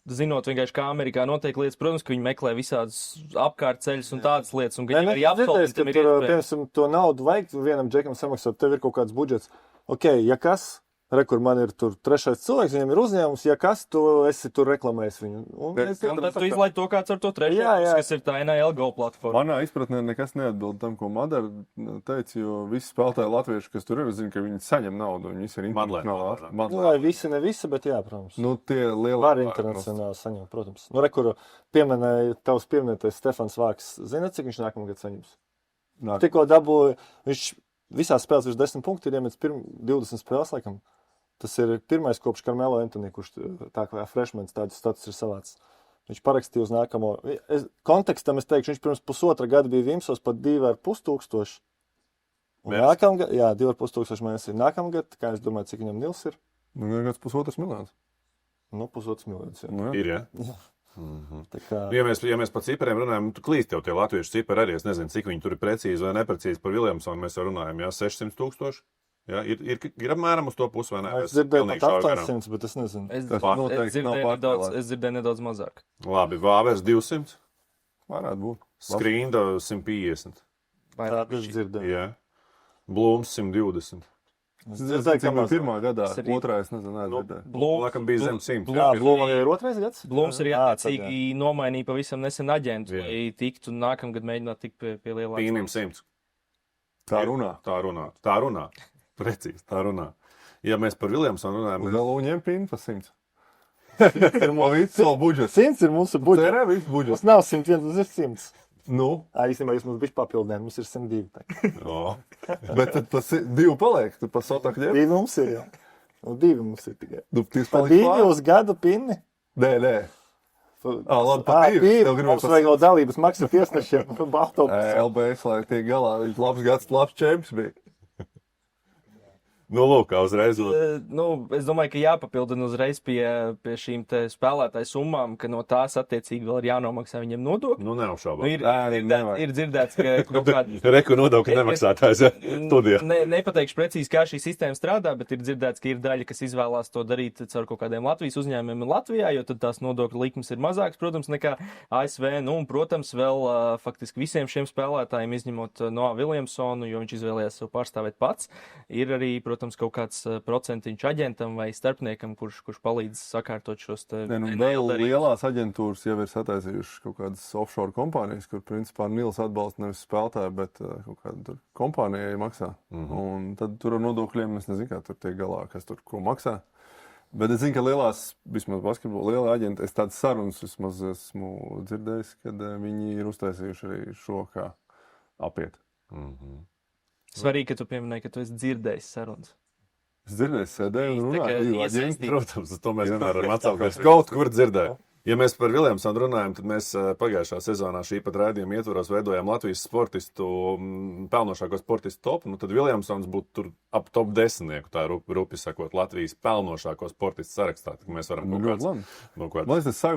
zinot vienkārši, kā Amerikā notiek lietas, protams, ka viņi meklē visādus apkārtceļus un tādas lietas. Un Nē, viņi arī dzirdējis, ka absolūti tur, piemēram, to naudu vajag vienam džekam samaksāt, tev ir kaut kāds budžets. Ok, ja kas, kur man ir tur trešais cilvēks, viņam ir uzņēmums, ja kas, tu esi tur reklamējis viņu. Un es Un tad tu izlaiž to kāds ar to trešo, Jā, jā. kas ir tā NAL Go platforma. Manā izpratnē nekas neatbild tam, ko Madara teica, jo visi spēlētāji latvieši, kas tur ir, es zinu, ka viņi saņem naudu, viņi visi ir internacionāli. Nu, lai visi, ne visi, bet jā, protams. Nu, tie lielie. Var internacionāli saņemt, protams. Nu, kur pieminēja, tavs pieminētais Stefans Vāks, zināt, cik viņš nākamgad saņems? Tikko dabūja, viņš visās spēlēs virs 10 punktu ir iemetis 20 spēles, laikam. Tas ir pirmais kopš Carmelo Anthony, kurš tā kā freshmans tādus status ir savāds. Viņš parakstīja uz nākamo. Kontekstam es teikšu, viņš pirms pusotra gada bija Vimsos pat 2,5 tūkstoši. Un nākamgad, jā, 2,5 tūkstoši mēnesī. Nākamgad, kā es domāju, cik viņam Nils ir? Nu, kāds 1,5 miljons. Nu, 1,5 miljons, jā. Nu, jā. Ir, ja? Jā. Tā kā... Ja mēs par cipariem runājam, tu klīst jau tie latviešu cipari arī. Es nezinu, cik viņi tur ir precīzi vai neprecīzi par Williamsonu. Mēs jau runājam, jā, 600 tūkstoši. Jā, ir apmēram uz to pusi, vai ne? Es dzirdēju pat 800, bet es nezinu. Es noteikti nav dzirdēju nedaudz mazāk. Labi, Vāvers 200, Varētu būt. Skrīnda 150. Tā es dzirdēju. Jā. Blūms 120. Es dzirdēju, ka Pirmā gadā, otrā, es nezinu, nedzirdēju. Laikam bija zem 100. Jā, Blūmam jau ir otrais gads? Blūms ir jāatcīgi nomainīja pavisam nesen aģentu, lai tiktu nākamgad mēģināt tikt pie lielākas. Pīnim 100. Tā runā. Tā runā. Precīzi, tā runā. Ja mēs par Williamsonu runājam, Uz Elu ņem pīni pa 100. Ir visu savu budžetu. 100 ir mūsu budžets. Tērē visu budžetu. Mums nav 101, mums ir 100. Nu, Īstenībā jūs mums bišķi papildināt, mums ir 102. o, bet tad tas 2 paliek, tu pa sotak ņem. 2 mums ir, jā. Un 2 mums ir tikai. Tu tis Pa paliks 2 pār? uz gadu pinni. Nē. Labi, pa 2. Tev gribētu Mums vajag vēl dalības maksu tiesnešiem. LBS, lai tiek galā, viņš labs gads, labs čemps bija. nu lūk, kā uzreiz. Es domāju, ka jāpapildina uzreiz pie šīm te spēlētāju summām, ka no tās attiecīgi vēl ir jānomaksā viņiem nodokļi. Nu, neapšaubām. Ir dzirdēts, ka kaut kāda. Reku nodokļu nemaksātājs, ja? Studijā. Nepateikšu precīzi, kā šī sistēma strādā, bet ir dzirdēts, ka ir daļa, kas izvēlās to darīt caur kaut kādiem Latvijas uzņēmumiem Latvijā, jo tad tās nodokļu likmes ir mazākas, protams, nekā ASV. Nu, un, protams, vēl faktiski visiem šiem spēlētājiem, izņemot Noah Williamsonu, jo viņš izvēlējās sev pārstāvēt pats, ir arī, protams, kaut kāds procentiņš aģentam vai starpniekam, kurš palīdz sakārtot šos te. Vēl lielās aģentūras jau ir sataisījušas kaut kādas offshore kompānijas, kur principā Nils atbalsta nevis spēlētāju, bet kaut kāda kompānijai maksā. Un tad tur ar nodokļiem es nezinu, kā tur tiek galā, kas tur ko maksā. Bet es zinu, ka lielās, vismaz basketbola lielā aģenta, es tādas sarunas vismaz esmu dzirdējis, kad viņi ir uztaisījuši arī šo kā apiet. Svarīgi, ka tu pieminēji, ka tu esi dzirdējis sarunas. Es dzirdēju, sēdēju un runāju. Protams, to mēs vienmēr varam atsaukties. Kaut kur dzirdēju. Ja mēs par Williamsonu runājam, tad mēs pagājušā sezonā šī pat raidījuma ietvaros veidojām Latvijas sportistu, pelnošāko sportistu topu. Nu, tad Williamsons būtu tur ap top 10, tā rupi sakot, Latvijas pelnošāko sportistu sarakstā. Tad mēs varam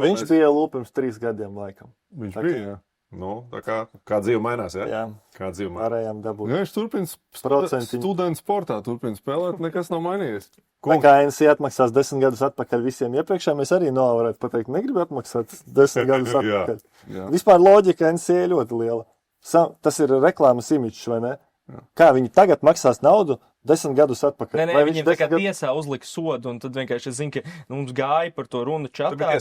Viņš bija lūp pirms 3 gadiem laikam. Viņš bija, jā. Nu, tā kā dzīve mainās, ja? Jā. Kā dzīve mainās. Varējām dabūt. Ja viņš turpina studentu sportā, turpina spēlēt, nekas nav mainījies. Tā kā NC atmaksās 10 gadus atpakaļ visiem iepriekšā, mēs arī varētu pateikt, negribu atmaksāt 10 gadus atpakaļ. Jā. Vispār loģika NC ir ļoti liela. Tas ir reklāmas imidžs, vai ne? Jā. Kā viņi tagad maksās naudu 10 gadus atpakaļ? Nē, viņiem tā kā tiesā uzlika sodu, un tad vienkārši es zinu, ka mums gāja par to runu čatā.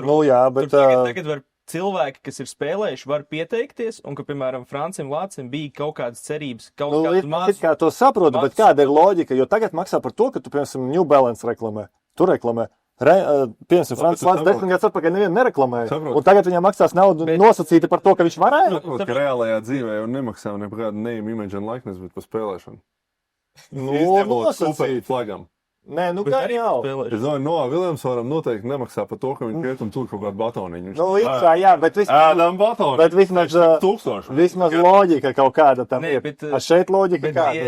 Tagad var cilvēki, kas ir spēlējuši, var pieteikties, un ka, piemēram, Francim Lācim bija kaut kādas cerības, kā to saprotu, bet kāda ir loģika, jo tagad maksā par to, ka tu, piemēram, New Balance reklamē, tu reklamē. Piemēram, Francis Lācis 10 gadus atpakaļ nevienu nereklamēja, un tagad viņam maksās naudu nosacīta par to, ka viņš varēja. Saprot, ka reālajā dzīvē jau nemaksā ne par kādu name, image un likeness, bet par spēlēšanu. Nosacīt. Flagam. Nē, nu kā jau. Es domāju, Noā Viljamsonam noteikti nemaksā par to, ka viņš iet un tur kaut kādu batoniņu. Nu, jā, bet vismaz loģika kaut kāda tam ir. Šeit loģika kāda.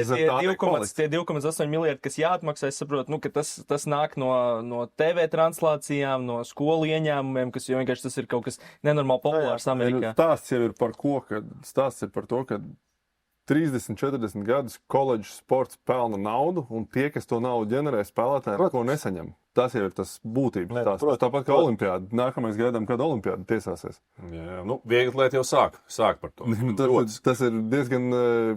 Tie 2,8 miljardi, kas jāatmaksā, es saprotu, ka tas nāk no TV translācijām, no skolu ieņēmumiem, jo vienkārši tas ir kaut kas nenormāli populārs Amerikā. Stāsts jau ir par ko, stāsts ir par to, ka 30, 40 gadus koledžas sports pelna naudu, un tie, kas to naudu ģenerē, spēlētāji ko nesaņem. Tas jau ir tas būtības. Tāpat kā olimpiāda. Nākamais gaidām, kad olimpiāda tiesāsies. Jā, nu, viegli lieta jau sāk par to. Tas ir diezgan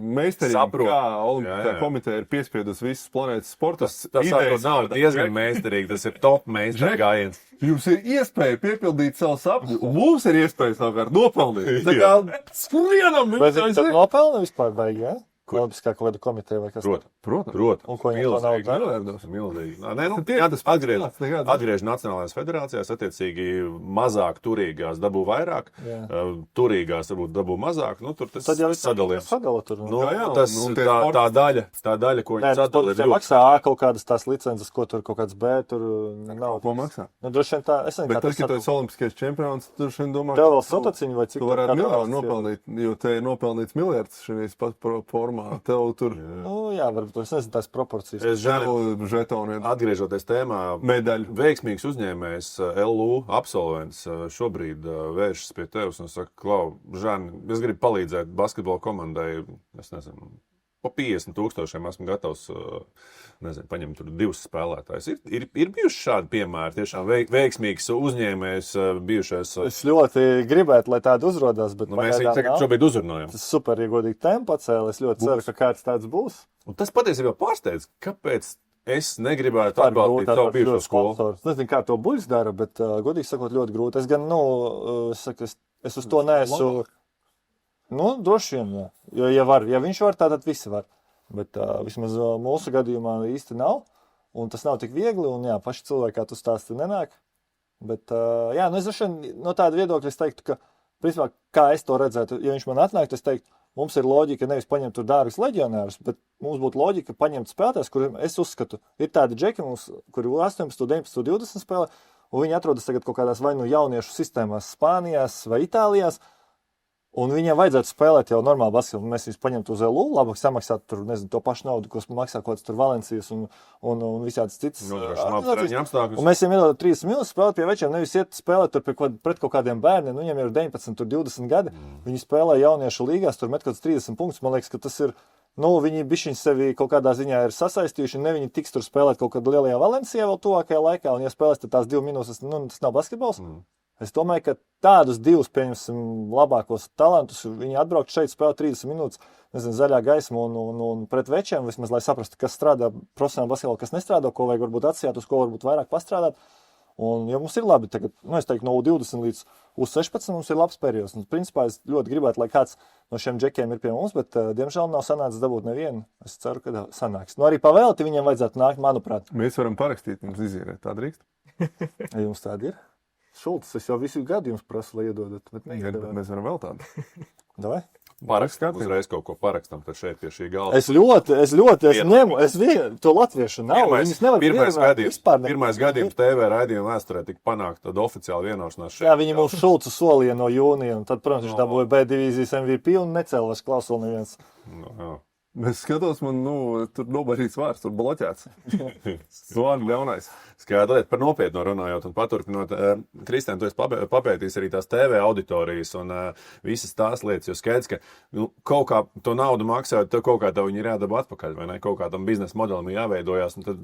meistarīgi, kā olimpiskā komiteja ir piespiedusi visas planētas sportus. Tas nav diezgan meistarīgi, tas ir top meistarīgi gājiens. Jums ir iespēja piepildīt savu sapni, un mums ir iespēja savukārt nopelnīt. Tā kā skrienam! Bet tas nopelna vispār baigi, jā? Olimpiskā kaut kāda komiteja vai kas? Protams. Un ko viņam to naudu? Milzīgi. Tas atgriež Nacionālajās federācijās, attiecīgi mazāk turīgās dabū vairāk, turīgās varbūt dabū mazāk, nu tur tas sadalījums. Sadala tur. Nu, tā daļa, ko viņi sadala, ir ļoti. Maksā kaut kādas tās licences, ko tur kaut kāds B, tur nav. Ko maksā? Nu, droši vien tā, es nezinu, bet tas, ka tu esi olimpiskais čempions, tu droši vien domā, tev vēl sotaciņu vai cik? Tu varētu miljonu nopelnīt, jo te ir nopelnīts miljards šīs pat formā. Tev tur. Nu, jā, varbūt es nezinu tās proporcijas. Atgriežoties tēmā, medaļu veiksmīgs uzņēmējs LU absolvents šobrīd vēršas pie tevis un saka, Klau, Žani, es gribu palīdzēt basketbola komandai, es nezinu, pa 50,000 esmu gatavs, nezinu, paņemt tur 2 spēlētājus. Ir bijuši šādi piemēri, tiešām veiksmīgs uzņēmējs bijušais. Es ļoti gribētu, lai tāda uzrodās, bet mēs viņu tagad šobrīd uzrunājam. Tas super, ja godīgi tempu pacēla, es ļoti ceru, ka kāds tāds būs. Un tas patiesībā pārsteidz, kāpēc es negribētu atbalstīt savu bijušo skolu. Es nezinu, kā to Buļs dara, bet godīgi sakot ļoti grūti. Es gan, es uz to neesmu. Nu, droši vien, jā. Jo, ja viņš var, tad visi var. Bet vismaz mūsu gadījumā īsti nav. Un tas nav tik viegli, un jā, paši cilvēki, kā tu stāsti, nenāk. Bet, jā, es droši vien no tāda viedokļa es teiktu, ka, principā, kā es to redzētu, ja viņš man atnāktu, es teiktu, mums ir loģika nevis paņemt tur dārgus leģionārus, bet mums būtu loģika paņemt spēlētājus, kuriem es uzskatu, ir tādi džeki mums, kuri 18, 19, 20 spēlē, un viņi atrodas tagad kaut kādās vai nu jauniešu sistēmās Spānijās vai Itālijās, un viņiem vajadzētu spēlēt jau normāli basketbolu. Mēs viņus paņemtu uz LU, labāk samaksāt tur, nezinu, to pašu naudu, ko maksā kaut kāds tur Valencijas un visādas citas. Un mēs viņiem iedodam 30 minūtes spēlēt pie večiem, nevis iet spēlēt tur pret kaut kādiem bērniem. Nu, viņiem ir 19, tur 20 gadi. Viņi spēlē jauniešu līgās, tur met kaut kāds 30 punktus. Man liekas, ka tas ir, viņi bišķiņ sevi kaut kādā ziņā ir sasaistījuši, un ne viņi tiks tur spēlēt kaut kādā lielajā Valencijā vēl tuvākajā laikā, un ja spēlēs tad tās 2 minūtes, tas nav basketbols. Es domāju, ka tādus 2, pieņemsim, labākos talantus, viņi atbraukt šeit, spēlē 30 minūtes, nezinu, zaļā gaisma un pret večiem, vismaz, lai saprastu, kas strādā profesionāli basketbolā, kas nestrādā, ko vajag varbūt atsijāt, uz ko varbūt vairāk pastrādāt. Un, ja mums ir labi, tagad, es teiktu, no U20 līdz U16 mums ir labs periods. Un, principā, es ļoti gribētu, lai kāds no šiem džekiem ir pie mums, bet, diemžēl, nav sanācis dabūt nevienu. Es ceru, ka sanāks. Arī pavēlti viņiem vajadzētu nākt, manuprāt. Mēs varam parakstīt, mums izīrēt. Tā drīkst? Ja jums tāda ir? Šulcs, es jau visu gadu jums prasu, lai iedodat. Bet mēs varam vēl tādu. Davai? Parakstīt, uzreiz kaut ko parakstam, tad šeit pie šī galda. Es ņemu, to latviešu nav. Pirmais gadījums TV raidījuma vēsturē tika panākt tad oficiāli vienošanās šeit. Jā, viņi mums Šulcu solīja no jūnija, un tad, protams, viņš dabūja B divīzijas MVP un necēlās klausuli neviens. Es skatos, man, tur nobarīts vārds, tur bloķēts. Zvani ļaunais. Skaidrs, par nopietno runājot un paturpinot, Kristian, tu esi papētījis arī tās TV auditorijas un visas tās lietas, jo skaidrs, ka kaut kā to naudu maksājot, tev kaut kā tev viņi ir jādabā atpakaļ, vai ne? Kaut kā tam biznesa modelim jāveidojās, un tad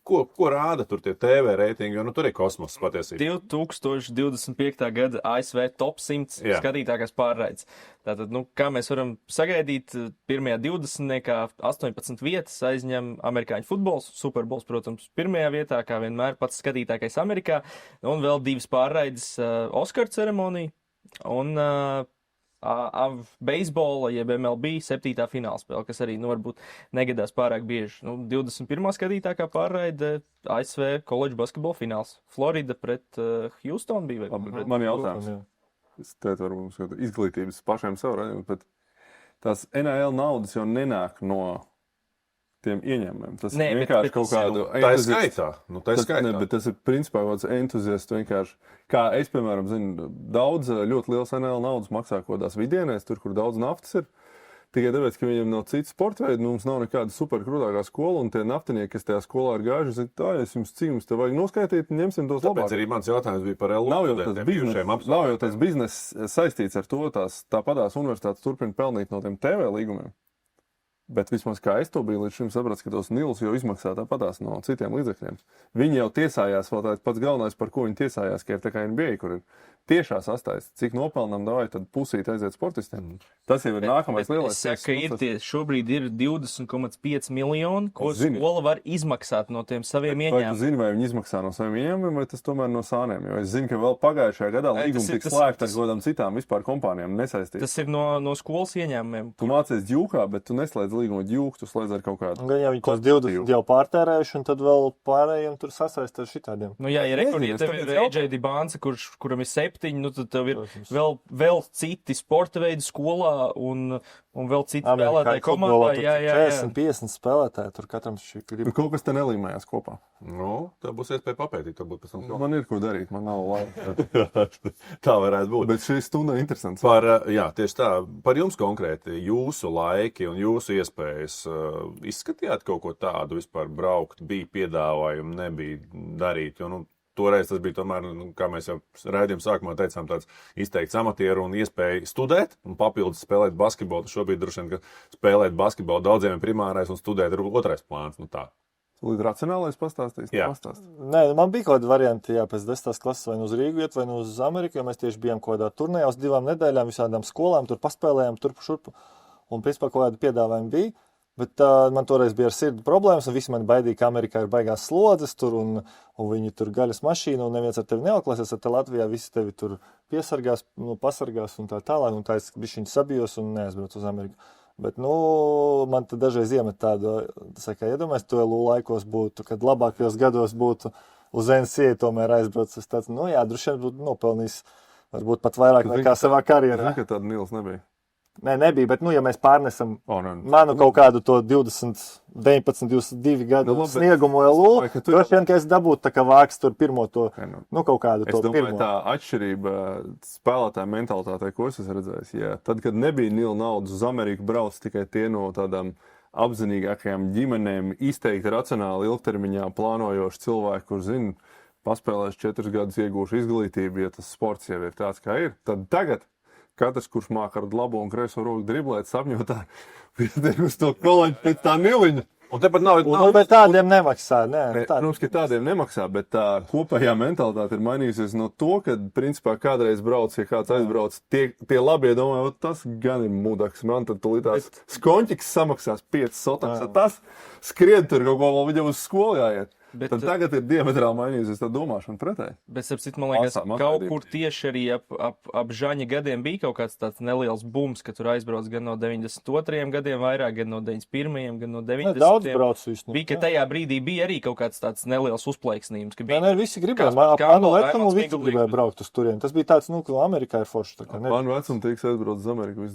ko rāda tur tie TV reitingi, jo tur ir kosmos patiesībā. 2025. gada ASV top 100 skatītākās pārraides. Tātad, kā mēs varam sagaidīt, pirmajā 18 vietas aizņem amerikāņu futbols, Superbols, protams, pirmajā vietā, kā vienmēr pats skatītākais Amerikā, un vēl 2 pārraides Oskar ceremonija, un beisbola, jeb MLB 7. finālspēle, kas arī, varbūt negadās pārāk bieži. 21. skatītākā pārraide ASV koledžu basketbola fināls. Florida pret Houston bija. Man jautājums. Es teicu, varbūt izglītības pašiem sev, bet tās NAL naudas jau nenāk no tiem ieņēmumiem. Tas Nē, ir bet vienkārši kaut tas ir, kādu Tā ir skaitā. Bet tas ir principā kaut kāds entuziasts vienkārši. Kā es, piemēram, zinu, daudz ļoti liels NL naudas maksā kaut kādās vidienēs, tur, kur daudz naftas ir. Tikai tāpēc, ka viņiem nav cits sporta veidi, mums nav nekāda superkrūtākā skola, un tie naftinieki, kas tajā skolā ir gājuši, zina, tā, cik jums te vajag noskaitīt, ņemsim tos labāk. Tāpēc arī mans jautājums bija par LU. Nav jau tas bizness saistīts ar to, tāpatās universitātes turpina pelnīt no tiem TV līgumiem. Bet vismaz kā es to biju līdz šim saprats, ka tos Nils jau izmaksā tāpatās no citiem līdzekļiem. Viņi jau tiesājās, vēl tāds pats galvenais, par ko viņi tiesājās, ka ir tā kā NBA, kur ir tiešā sastājas, cik nopelnām davai, tad pusīt aiziet sportistiem. Tas jau ir nākamais lielais. Es saku, ka šobrīd ir 20,5 miljoni, ko skola var izmaksāt no tiem saviem Vai tu ieņēmumiem. zini, vai viņi izmaksā no saviem ieņēmumiem, vai tas tomēr no sāniem? Jo es zinu, ka vēl pagājušajā gadā līguma tika slēgta ar kādām citām vispār kompānijām nesaistīts. Tas ir no skolas ieņēmumiem. Tu mācies ģūkā, bet tu neslēdz līgumu ģūku, tu slēdz ar kaut kādu. Gan jau viņi tos 20 jau pārtērējuši, un tad vēl pārējiem tur sasaist ar šitādiem. Nu jā, ja tev ir AJ Dibānce, kuram ir 7, nu tad tev ir vēl citi sporta veidi skolā un vēl citi spēlētāji komandā. Jā. 40-50 spēlētāji, tur katram šī grib. Kaut kas te nelīmējās kopā. Nu, tā būs iespēja papētīt, varbūt pēc tam. Man ir ko darīt, man nav laika. Tā varētu būt. Bet šī stunda ir interesants. Jā, tieši tā. Par jums konkrēti, jūsu laiki un jūsu iespējas izskatījāt kaut ko tādu vispār braukt, bija piedāvājumi, nebija darīt, jo, toreiz tas bija tomēr, kā mēs jau raidījuma sākumā teicām, tāds izteikts amatieru un iespēja studēt un papildus spēlēt basketbolu. Šobrīd droši vien, ka spēlēt basketbolu daudziem ir primārais un studēt ir otrais plāns. Nu tā. Līdz racionālais pastāstīs? Jā. Nē, man bija kaut kāda varianti, pēc 10. klases vai nu uz Rīgu iet, vai nu uz Ameriku, jo mēs tieši bijām kaut kādā turnējā uz 2 nedēļām, visādām skolām, tur paspēlējām, turp šurp, un principā kaut kāda piedāvājuma bija. Bet man toreiz bija ar sirdi problēmas, un visi mani baidīja, ka Amerikā ir baigās slodzes tur, un viņi tur gaļas mašīna, un neviens ar tevi neoklasies, ar te Latvijā visi tevi tur piesargās, pasargās un tā tālāk, un tā es bišķiņu sabijos un neaizbraucu uz Ameriku. Bet, man tad dažreiz iemet tādu, iedomājies, to LU laikos būtu, kad labākajos gados būtu uz NCAA tomēr aizbraucis. Es tāds, droši vien būtu nopelnījis, varbūt pat vairāk nekā savā karjerā. Ka tāda Nils nebija. Nē, nebija, bet, ja mēs pārnesam manu kaut kādu to 20, 19, 22 gadu sniegumu LU, droši vien, ka es dabūtu tā kā vāks tur pirmo to, kaut kādu to pirmo. Es domāju, tā atšķirība spēlētāja mentalitātei, ko es esmu redzējis, tad, kad nebija Nila naudas uz Ameriku, brauc tikai tie no tādām apzinīgākajām ģimenēm, izteikti racionāli ilgtermiņā plānojoši cilvēki, kur zina, paspēlēs 4 gadus iegūšu izglītību, ja tas sports jau ir tāds, kā ir, tad tagad katrs, kurš māk ar labo un kreiso roku driblēt, sapņotā, pietiek uz to koleģi pēc tā Niliņa. Un tepat nav... Bet tādiem nemaksā, Protams, ka tādiem nemaksā, bet tā kopējā mentalitāte ir mainījusies no to, kad, principā, kādreiz brauc, ja kāds aizbrauc, tie labie domā, tas gan ir mudaks, man tad tulītās skonķiks samaksās 5 sotaks, tas skrien tur kaut ko vēl viņam uz skolu jāiet. Tad tagad ir diametrāli mainījusies tā domāšana pretēji. Bet, man liekas, kaut kur tieši arī ap Žaņa gadiem bija kaut kāds tāds neliels bums, ka tur aizbrauc gan no 92. gadiem vairāk, gan no 91. gan no 90. Daudz brauc visu. Bija, ka tajā brīdī bija arī kaut kāds tāds neliels uzplaiksnījums. Visi gribēja. Manu vecumu visi gribēja braukt uz turien. Tas bija tāds, ka Amerikā ir forši. Manu vecumu tieks aizbrauc uz Ameriku.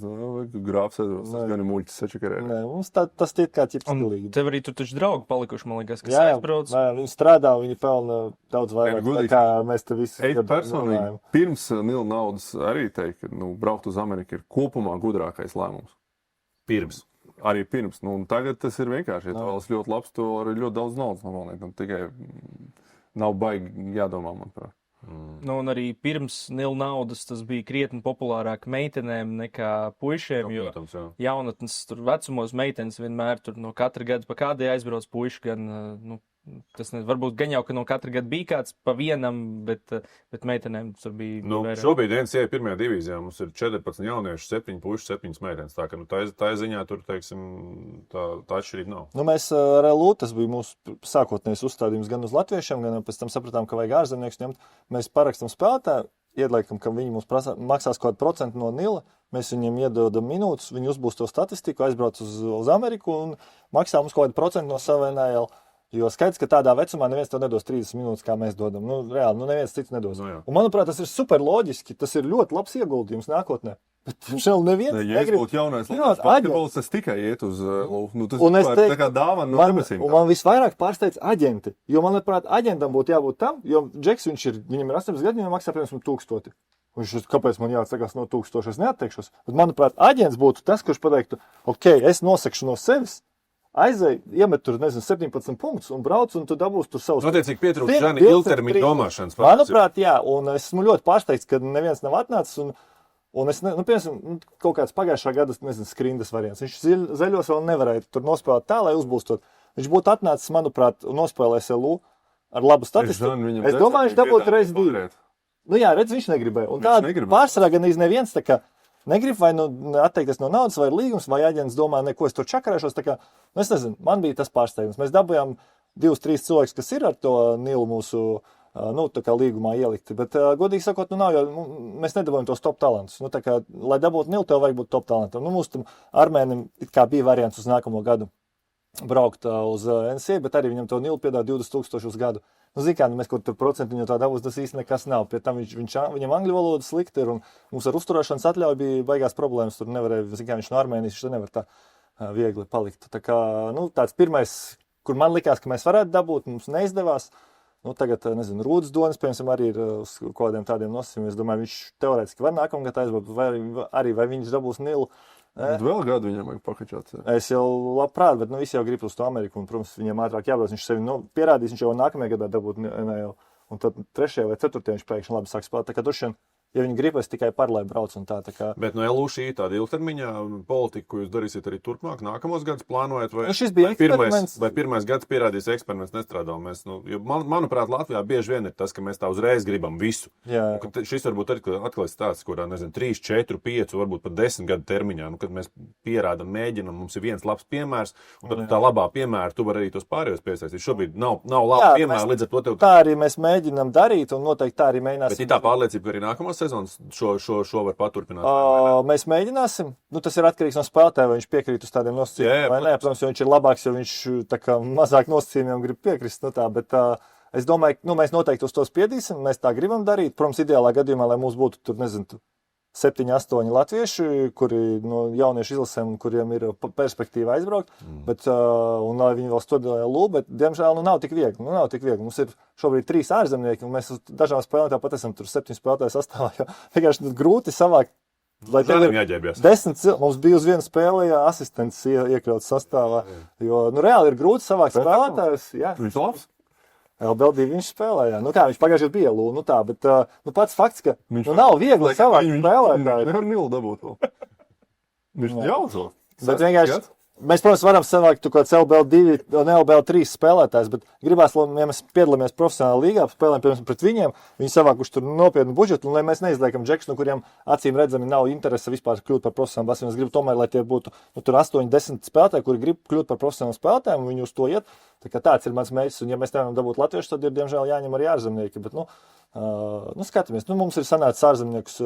Grāfs aizbrauc. Tas gan ir muļķis sačakarē. Nē, mums tas tiek kā ķips stilīgi. Tev arī tur taču draugi palikuši, man liekas, kas aizbrauc. Viņi strādā, viņi pelna daudz vairāk, nekā mēs te visi personīgi pirms Nila naudas arī teikt, ka braukt uz Ameriku ir kopumā gudrākais lēmums. Pirms. Arī pirms. Tagad tas ir vienkārši. Ja tas ļoti labs, to arī ļoti daudz naudas nomalnīt. Tikai nav baigi jādomā, manuprāt. Un arī pirms Nila naudas tas bija krietni populārāk meitenēm nekā puišiem, jo jaunatnes tur vecumos meitenes vienmēr tur no katra gada pa kādai aizbrauc puiši, gan, tas varbūt gan jau, ka no katra gada bija kāds pa vienam, bet meitenēm tur bija vairāk. Šobrīd NCAA pirmajā divīzijā mums ir 14 jaunieši, 7 puiši, 7 meitenes. Tā, ka tā ziņā tur, teiksim, tā atšķirība nav. Mēs ar LU, tas bija mūsu sākotnējs uzstādījums gan uz latviešiem, gan pēc tam sapratām, ka vajag ārzemniekus ņemt. Mēs parakstam spēlētāju, iedliekam, ka viņi mums maksās kaut kādu procentu no Nila, mēs viņiem iedodam minūtes, viņi uzbūs to statistiku, aizbrauc uz Ameriku un maksā mums kaut kādu procentu no sava NL. Jo skaidrs, ka tādā vecumā neviens tev nedos 30 minūtes, kā mēs dodam. Nu, reāli, neviens cits nedos. Un, manuprāt, tas ir super loģiski. Tas ir ļoti labs ieguldījums nākotnē. Bet šeit neviens negrib. Ja es būtu jaunais basketbols, es tikai iet uz nu, tas tā kā dāvana no debesīm. Un man visvairāk pārsteidz aģenti. Jo, manuprāt, aģentam būtu jābūt tam, jo Džeks, viņam ir 18 gadi, viņam maksā, piemēram, 1000. Viņš, kāpēc man jāatsakās no 1000, es neatteikšos. Bet, manuprāt, aģents būtu tas, kurš pateiktu, ok, es nosakšu no sevis, aizēj, iemet tur, 17 punktus un brauc, un tu dabūsi tur savus... Notiecīgi pietrūkst Žani ilgtermiņa domāšanas. Manuprāt, jā, un es esmu ļoti pārsteigts, ka neviens nav atnācis, un es, piemēram, kaut kāds pagājušā gada, skrindas variants. Viņš zaļos vēl nevarēja tur nospēlēt tā, lai uzbūstot. Viņš būtu atnācis, manuprāt, un nospēlējis LU ar labu statistiku. Es domāju, viņš dabūtu reiz 2. Nu jā, redz, viņš negribēja. Un tā pārsvarā gan neviens tā kā negrib vai atteikties no naudas, vai līgums, vai aģents domā, neko es tur čakarēšos. Tā kā, es nezinu, man bija tas pārsteigums. Mēs dabujām 2-3 cilvēkus, kas ir ar to Nilu mūsu tā kā līgumā ielikti. Bet, godīgi sakot, nav jau, mēs nedabūjam tos top talantus. Nu, tā kā, lai dabūtu Nilu, tev vajag būt top talantam. Nu, mūs tam Armēnim it kā bija variants uz nākamo gadu braukt uz NCAA, bet arī viņam to Nilu piedāvā 20,000 uz gadu. Nu, zin kā, mēs kaut tur procentiņu tā dabūs, tas īsti nekas nav. Pie tam viņam angļu valoda slikti ir, un mums ar uzturēšanas atļauju bija baigās problēmas. Tur nevarēja, zin kā, viņš no Armēnijas, viņš nevar tā viegli palikt. Tā kā, nu, tāds pirmais, kur man likās, ka mēs varētu dabūt, mums neizdevās. Nu, tagad, nezinu, Rūdas Donis, piemēram, arī ir uz kādiem tādiem nosacījumiem. Es domāju, viņš teorētiski var nākamgad aizbraukt, vai viņš dabūs Nilu. Vēl gadu viņam vajag pakačāt. Es jau labprāt, bet visi jau grib uz to Ameriku, un, protams, viņam ātrāk jābrauc. Viņš sevi pierādīs, viņš jau nākamajā gadā dabūt NL. Un tad 3. vai 4. viņš pēkšņi labi sāk spēlēt. Tā kā droši vien, ja viņi gribēs tikai par, lai brauc un tā kā... Bet no LU šī tāda ilgtermiņā politika, ko jūs darīsiet arī turpmāk, nākamos gadus plānojat, vai, šis bija eksperiments. Vai pirmais gads pierādīs eksperiments nestrādā? Mēs, manuprāt, Latvijā bieži vien ir tas, ka mēs tā uzreiz gribam visu. Jā. Šis varbūt atkal stāsts, kurā, 3, 4, 5, varbūt pat 10 gadu termiņā, kad mēs pierādam, mēģinam, mums ir viens labs piemērs, un tad tā labā piemēra, tu vari arī tos pārējos piesaistīt. Šobrīd nav labi piemēri, līdz ar to tev... Tā arī mēs mēģinam darīt, un noteikti tā arī mēģināsim. Bet ir tā pārliecība, ka arī nākamās sezonas šo var paturpināt? Mēs mēģināsim. Nu, tas ir atkarīgs no spēlētāja, vai viņš piekrīt uz tādiem nosacījumiem. Vai nē, protams, jo viņš ir labāks, jo viņš tā kā mazāk nosacījumiem grib piekrist. Nu, tā, bet es domāju, mēs noteikti uz to spiedīsim, mēs tā gribam darīt. Protams, ideālā gadījumā, lai mums būtu tur, 7, 8 latvieši, kuri no jauniešu izlasēm, kuriem ir perspektīva aizbraukt, bet, un lai viņi vēl studē LU, bet, diemžēl, nav tik viegli. Mums ir šobrīd 3 ārzemnieki, un mēs uz dažām spēlēm tāpat esam tur 7 spēlētāju sastāvā, jo vienkārši grūti savākt. Lai tev ir 10, mums bija uz vienu spēli asistents iekļauts sastāvā, jo, reāli ir grūti savākt spēlētājus. Jā. Viņš labs? LBL2 viņš spēlēja. Viņš pagājušajā bija LU, tā, bet pats fakts, ka nav viegli savākt spēlētāju. Nevar Nilu dabūt vēl. Viņš jauzo. Bet vienkārši, mēs, protams, varam savākt kaut kāds LBL2 un LBL3 spēlētājs, bet gribās, ja mēs piedalāmies profesionālā līgā, spēlējam, piemēram, pret viņiem, viņi savākuši tur nopietnu budžetu, un lai mēs neizliekam džekus, no kuriem acīm redzami nav interese vispār kļūt par profesionālu basketbolu. Es gribu tomēr, lai tie būtu tur 8, 10 spēlētāji, kuri grib kļūt par profesionālu spēlētājiem, un viņi uz to iet. Tā kā tāds ir mans mērķis, un ja mēs nevaram dabūt latviešus, tad ir, diemžēl, jāņem arī ārzemnieki, bet, skatāmies, mums ir sanācis ārzemniekus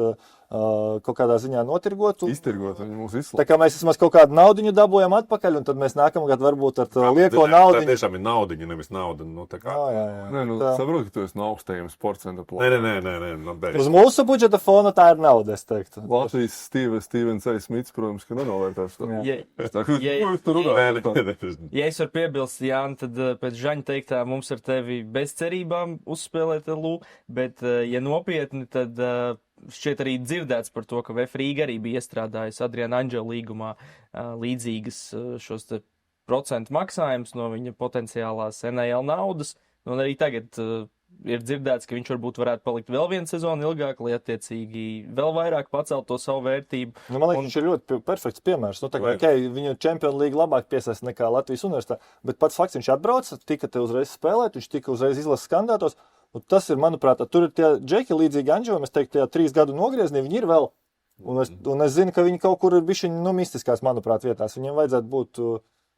kaut kādā ziņā notirgot. Iztirgot, viņi mūs izslēg. Tā kā mēs vismaz kaut kādu naudiņu dabūjam atpakaļ, un tad mēs nākamgad varbūt ar lieko naudiņu. Tā tiešām ir naudiņa, nevis nauda. Jā. Nē, saprot, ka tu esi no augstajiem sporta centra plāniem. Nē. Uz mūsu budžeta fona tā ir nauda, es teiktu. Latvijas Stevens A. Smits, protams, ka nenovērtās to. Ja es varu piebilst, Jāni, tad pēc Žaņa teiktā mums ar tevi bez cerībām uzspēlēt LU, bet, ja nopietni, tad šķiet arī dzirdēts par to, ka VF Rīga arī bija iestrādājusi Adriana Anģela līgumā līdzīgas šos procentu maksājumus no viņa potenciālās NAL naudas, un arī tagad ir dzirdēts, ka viņš varbūt varētu palikt vēl vienu sezonu ilgāk, lai attiecīgi vēl vairāk pacelt to savu vērtību. Man liekas, viņš ir ļoti perfekts piemērs. Viņu Champions League labāk piesaist nekā Latvijas universitāte, bet pats fakts, viņš atbrauca, tika te uzreiz spēlēt, viņš tika uzreiz izlases kandidātos. Tas ir, manuprāt, tur ir tie džeki līdzīgi Anģelam, es teiktu, tie 3 gadu nogriezni, viņi ir vēl. Un es zinu, ka viņi kaut kur ir bišķiņi mistiskās, manuprāt, vietās. Viņiem vajadzētu būt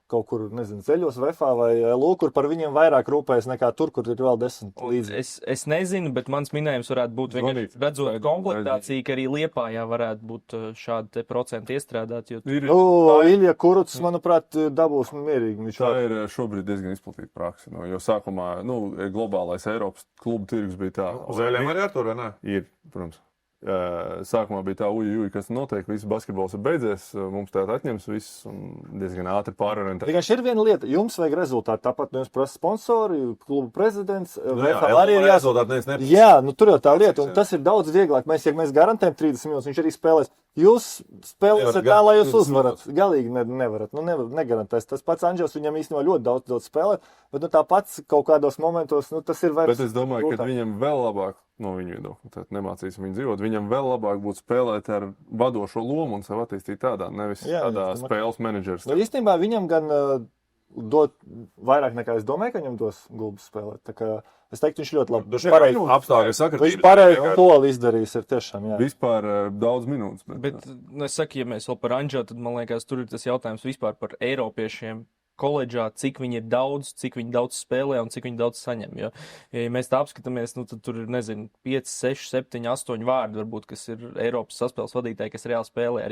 kaut kur, nezinu, ceļos, Vefā vai LU, kur par viņiem vairāk rūpējas nekā tur, kur ir vēl 10 līdzi. Es nezinu, bet mans minējums varētu būt vienkārši redzot komplektāciju, ka arī Liepājā varētu būt šādi te procenti iestrādāt. Jo... Ilja Kuruts, manuprāt, dabūs mierīgi. Tā ir šobrīd diezgan izplatīta praksa. Jo sākumā, globālais Eiropas klubu tirgus bija tā. Uz ēļiem arī ar to, vai ne? Ir, protams. Sākumā bija tā, kas notiek, viss basketbols ir beidzies, mums tā atņems viss un diezgan ātri pārorientēt. Vienkārši ir viena lieta, jums vajag rezultātu, tāpat jums prasa sponsori, klubu prezidents, arī ir rezultāti, Jā, tur jau tā lieta, un tas ir daudz vieglāk. Ja mēs garantējam 30 minūtes, viņš arī spēlēs. Jūs spēlēsiet tā, lai jūs uzvarat. Galīgi nevarat, negarantēs. Tas pats Anģels, viņam īstenībā ļoti daudz spēlēt, bet tāpats kaut kādos momentos, tas ir vairs. Bet es domāju, ka viņam vēl labāk, no viņu viedokļa, tad nemācīsim viņu dzīvot, viņam vēl labāk būtu spēlēt ar vadošo lomu un sev attīstīt tādā, nevis tādā spēles menedžers. Īstenībā viņam gan dot vairāk nekā es domāju, ka viņam dos Gulbis spēlēt. Tā kā es teiktu, viņš ļoti labi apstākļi sakra. Viņš pareizi soli izdarījis ir tiešām, jā. Vispār daudz minūtes. Bet es saku, ja mēs vēl par Anģelu, tad man liekas, tur ir tas jautājums vispār par eiropiešiem koledžā, cik viņi ir daudz, cik viņi daudz spēlē un cik viņi daudz saņem. Ja mēs tā apskatāmies, tad tur ir, 5, 6, 7, 8 vārdi, varbūt, kas ir Eiropas saspēles vadītāji, kas reāli spēlē.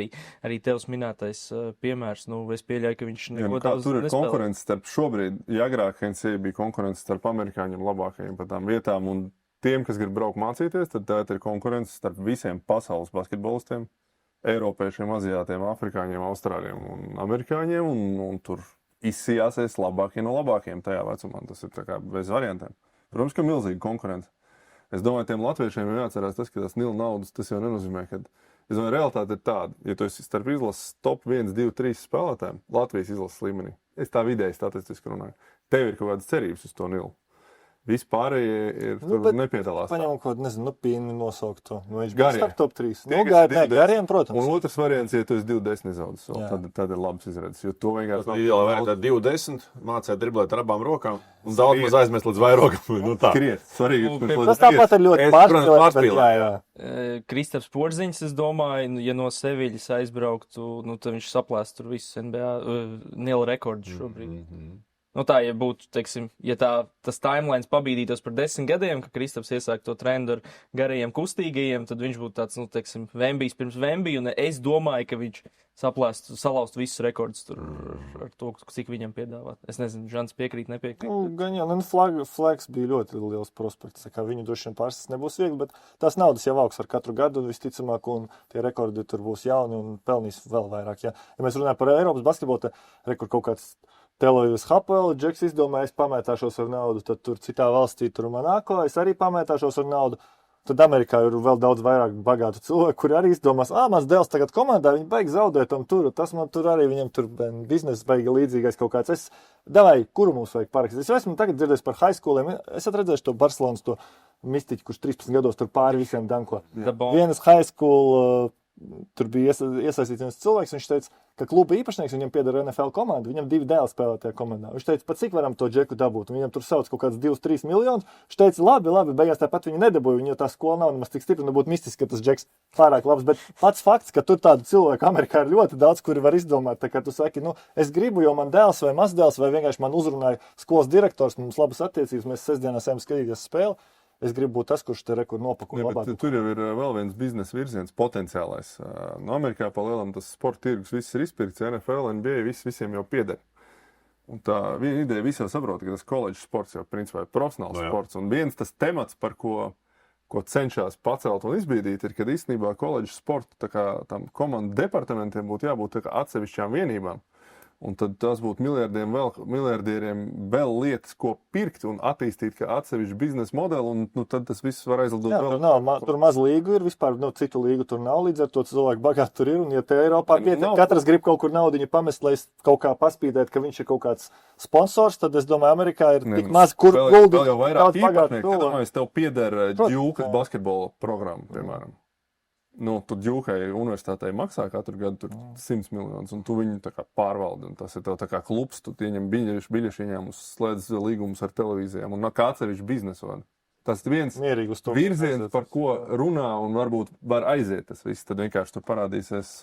Arī tevs minētais piemērs, es pieļauju, ka viņš neko daudz tur ir nespēlē. Konkurence starp šobrīd, ja agrāk NCAA bija konkurence starp amerikāņiem labākajiem par tām vietām, un tiem, kas grib braukt mācīties, tad tā ir konkurence starp visiem pasaules basketbolistiem, eiropiešiem, aziātiem, afrikāņiem, austrāļiem un amerikāņiem, un tur izsijāsies labākie no labākiem tajā vecumā. Tas ir tā kā bez variantiem. Protams, ka milzīga konkurence. Es domāju, tiem latviešiem ir jāatcerās tas, ka tas nil naudas, tas jau nenozīmē, ka, es domāju, realitāte ir tāda, ja tu esi starp izlases top 1, 2, 3 spēlētājiem, Latvijas izlases līmenī, es tā vidēji statistiski runāju, tev ir kaut kādas cerības uz to nilu. Vispārējie ir tur nepiedalās. Paņemam kaut, Pīni nosaukt to. Viņš Garie. būs top 3. Gariem, protams. Un otrs variants, ja tu esi 2-10 nezaudzis, tad ir labs izredzes, jo to vienkārši... Tad 2-10, mācēt driblēt ar abām rokām un daudz maz aizmest līdz vairākam. Skriet, svarīgi. Tas tāpat ir ļoti pārspīlēts. Kristaps Porziņš, es domāju, ja no Seviļas aizbrauktu, tad viņš saplēst tur visus NBA nila rekordus šobrīd. Tā, ja būtu, teiksim, ja tas timelines pabīdītos par 10 gadiem, ka Kristaps iesāk to trendu ar garajiem kustīgajiem, tad viņš būtu tāds, teiksim, Vembijs pirms Vembija, un es domāju, ka viņš salauzt visus rekordus tur ar to, cik viņam piedāvāt. Es nezinu, Žants piekrīt, nepiekrīt. Gan jā, Flags bija ļoti liels prospekts, kā viņu droši vien pārstas nebūs viegli, bet tās naudas jau augs ar katru gadu, un visticamāk, un tie rekordi tur būs jauni un pelnīs vēl vairāk, jā. Ja mēs runājam par Eiropas basketbolu, rekord kaut kāds Telojas Hapel, Džeks izdomāja, es pamētāšos ar naudu, tad tur citā valstī, tur Monako, es arī pamētāšos ar naudu. Tad Amerikā ir vēl daudz vairāk bagātu cilvēku, kuri arī izdomās, mans dēls tagad komandā, viņi baigi zaudēt un tur, tas man tur arī, viņam tur biznesa baigi līdzīgais kaut kāds. Kuru mums vajag parakstīt? Es esmu tagad dzirdējis par high schooliem, es atredzēšu to Barcelonas, to mistiķu, kurš 13 gados tur pāri visiem danko. Vienas high school, tur bija iesaistīts viens cilvēks, viņš teica, ka kluba īpašnieks, viņam pieder NFL komanda, viņam 2 dēli spēlē tajā komandā. Viņš teica, pat cik varam to džeku dabūt, un viņam tur sauc kaut kāds 2-3 miljonus. Viņš teica, labi, beigās tāpat viņi nedabūja, jo tā skola nav nemaz tik stipra, nebūtu mistiski, ka tas džeks pārāk labs, bet pats fakts, ka tur tādu cilvēku Amerikā ir ļoti daudz, kuri var izdomāt, tā kā tu saki, es gribu, jo man dēls vai mazdēls, vai vienkārši man uzrunāja skolas direktors, mums labas attiecības, mēs sestdienās ejam skatīties spēli. Es gribu būt tas, kurš te rekur nopako labāk. Tur jau ir vēl viens biznesa virziens, potenciālais. No Amerikā pa lielam tas sporta tirgus viss ir izpirkts, NFL, NBA, visiem jau pieder. Un tā viena ideja visi jau saprot, ka tas koledžas sports jau principā ir profesionāls sports. Un viens tas temats, par ko cenšas pacelt un izbīdīt, ir, kad īstenībā koledžas sporta tam komandu departamentiem būtu jābūt atsevišķām vienībām. Un tad tas būtu miljardieriem vēl lietas, ko pirkt un attīstīt kā atsevišķu biznesa modeli, un tad tas viss var aizlidot vēl. Tur maz līgu ir, vispār citu līgu tur nav, līdz ar to cilvēku bagāti tur ir, un ja te Eiropā katrs grib kaut kur naudiņu pamest, lai kaut kā paspīdēt, ka viņš ir kaut kāds sponsors, tad es domāju, Amerikā ir tik maz, kur guldi daudz bagāti. Domāju, tev pieder Džūkas basketbola programma, piemēram. Tu Džūkai universitātei maksā katru gadu tur 100 miljonus, un tu viņu tā kā pārvaldi, un tas ir tev tā kā klubs, tu ieņem biļešu ieņēmumus, slēdz līgumus ar televīzijām, un kā atsevišķi biznesu vada. Tas ir viens virziens, par ko runā, un varbūt var aiziet tas viss, tad vienkārši tur parādīsies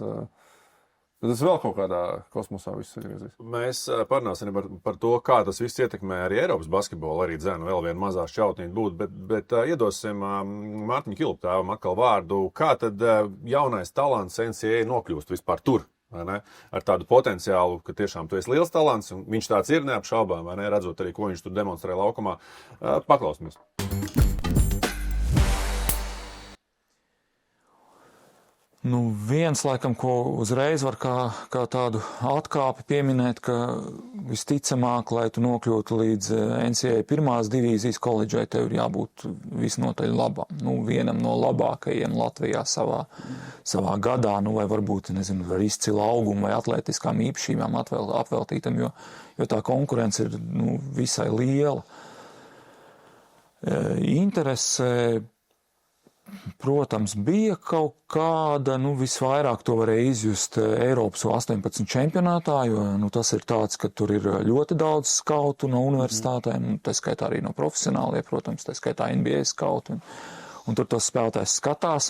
Tas vēl kaut kādā kosmosā viss atgriezīs. Mēs parunāsim par to, kā tas viss ietekmē arī Eiropas basketbolu, arī dzēnu vēl vienu mazā šķautnīti būt, bet iedosim Mārtiņu Kilptēvam atkal vārdu. Kā tad jaunais talants NCAA nokļūst vispār tur? Ar tādu potenciālu, ka tiešām tu esi liels talants, un viņš tāds ir neapšaubām, redzot arī, ko viņš tur demonstrē laukumā. Paklausīsimies. Viens, laikam, ko uzreiz var kā tādu atkāpi pieminēt, ka visticamāk, lai tu nokļūtu līdz NCAA pirmās divīzijas koledžai, tev ir jābūt visnotaļ labam. Vienam no labākajiem Latvijā savā gadā, vai varbūt, nezinu, ar izcilu augumu vai atlētiskām īpašībām apveltītam, jo tā konkurence ir visai liela. Interese, protams, bija kaut kāda, visvairāk to varēja izjust Eiropas 18 čempionātā, jo tas ir tāds, ka tur ir ļoti daudz skautu no universitātēm, tā skaitā arī no profesionālie, protams, tā skaitā NBA skautu, un tur tos spēlētājs skatās.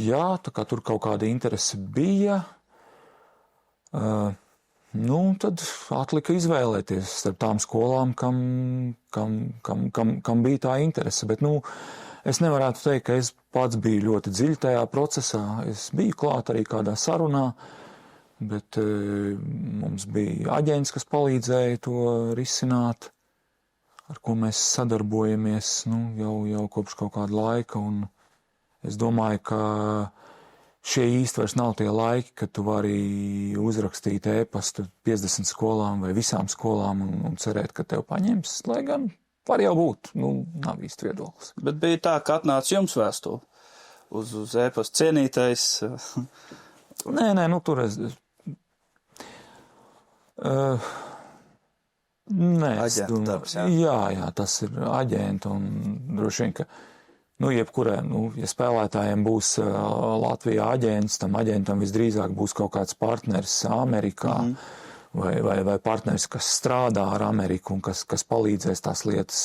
Jā, tā kā tur kaut kāda interese bija. Tad atlika izvēlēties starp tām skolām, kam bija tā interese. Bet, es nevarētu teikt, ka es pats biju ļoti dziļi tajā procesā. Es biju klāt arī kādā sarunā, bet mums bija aģents, kas palīdzēja to risināt, ar ko mēs sadarbojamies jau kopš kaut kāda laika. Un es domāju, ka šie īsti vairs nav tie laiki, kad tu vari uzrakstīt e-pastu 50 skolām vai visām skolām un cerēt, ka tev paņems, lai gan var jau būt, nav īsti viedoklis. Bet bija tā, ka atnāca jums vēstuli uz e-pastu cienītais. Nē, tur es... Aģenta darbs, jā. Jā, tas ir aģenta un droši vien, ka jebkurai, ja spēlētājiem būs Latvijā aģents, tam aģentam visdrīzāk būs kaut kāds partners Amerikā vai partners, kas strādā ar Ameriku un kas palīdzēs tās lietas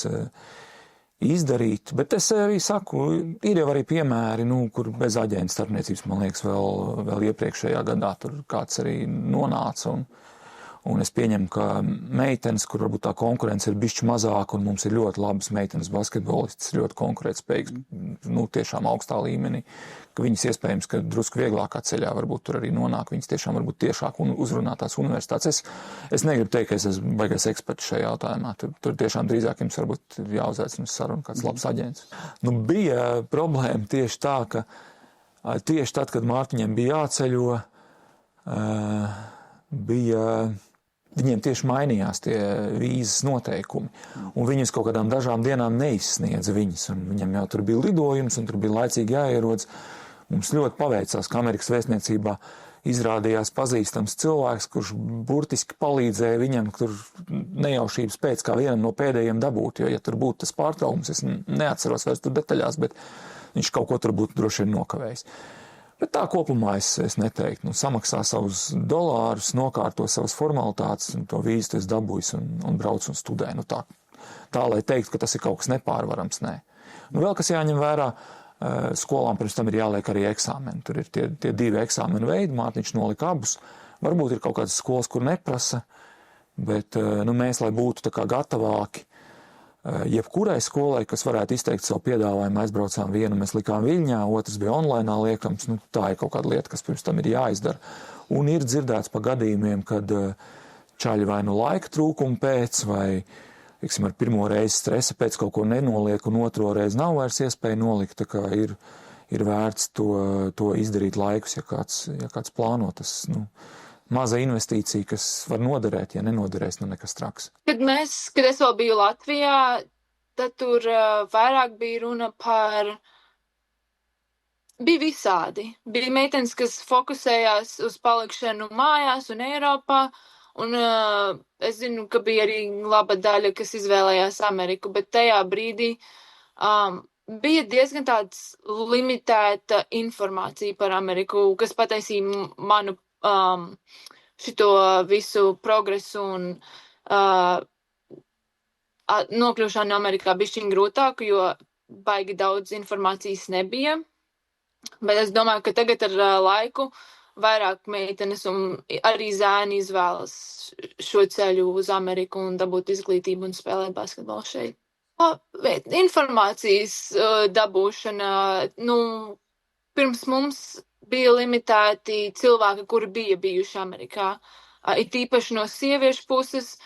izdarīt. Bet es arī saku, ir jau arī piemēri, kur bez aģenta starpniecības, man liekas, vēl iepriekšējā gadā tur kāds arī nonāca. Un es pieņemu, ka meitenes, kur varbūt tā konkurence ir bišķi mazāka, un mums ir ļoti labas meitenes basketbolists, ļoti konkurētspējīgas, tiešām augstā līmenī, ka viņas iespējams, ka drusku vieglākā ceļā varbūt tur arī nonāk, viņas tiešām varbūt tiešāk uzrunā tās universitātes. Es negribu teikt, ka es esmu baigais eksperts šajā jautājumā. Tur tiešām drīzāk jums varbūt jāuzaicina uz sarunu kāds labs aģents. Bija problēma tieši tā, ka tieši tad, kad Mārtiņam bija jāceļo, viņiem tieši mainījās tie vīzas noteikumi, un viņus kaut kādām dažām dienām neizsniedza viņas, un viņam jau tur bija lidojums, un tur bija laicīgi jāierodas. Mums ļoti paveicās, ka Amerikas vēstniecībā izrādījās pazīstams cilvēks, kurš burtiski palīdzēja viņam tur nejaušības pēc kā vienam no pēdējiem dabūt, jo, ja tur būtu tas pārtraukums, es neatceros vairs tur detaļās, bet viņš kaut ko tur būtu droši vien nokavējis. Bet tā kopumā es neteiktu. Samaksā savus dolārus, nokārto savas formalitātes, un to vīzu tu esi dabūjis un brauc un studē. Tā, lai teiktu, ka tas ir kaut kas nepārvarams, nē. Vēl kas jāņem vērā, skolām pirms tam ir jāliek arī eksāmeni. Tur ir tie divi eksāmenu veidi, Mārtiņš nolika abus. Varbūt ir kaut kādas skolas, kur neprasa, bet mēs, lai būtu tā kā gatavāki, jebkurai skolai, kas varētu izteikt savu piedāvājumu, aizbraucām vienu, mēs likām Viļņā, otrs bija online liekams, tā ir kaut kāda lieta, kas pirms tam ir jāizdara. Un ir dzirdēts pa gadījumiem, kad čaļi vai laika trūkuma pēc, vai, ar pirmo reizi stresa pēc kaut ko nenoliek, un otro reizi nav vairs iespēja nolikt, tā kā ir vērts to izdarīt laikus, ja kāds plāno tas, maza investīcija, kas var noderēt, ja nenoderēs, nekas traks. Kad es vēl biju Latvijā, tad tur vairāk bija runa par... Bija visādi. Bija meitenes, kas fokusējās uz palikšanu mājās un Eiropā, un es zinu, ka bija arī laba daļa, kas izvēlējās Ameriku, bet tajā brīdī bija diezgan tāds limitēta informācija par Ameriku, kas pataisīja manu šito visu progresu un nokļūšanu Amerikā bišķiņ grūtāku, jo baigi daudz informācijas nebija. Bet es domāju, ka tagad ar laiku vairāk meitenes un arī zēni izvēlas šo ceļu uz Ameriku un dabūt izglītību un spēlēt basketbolu šeit. Informācijas dabūšana, pirms mums bija limitēti cilvēki, kuri bija bijuši Amerikā. It īpaši no sieviešu puses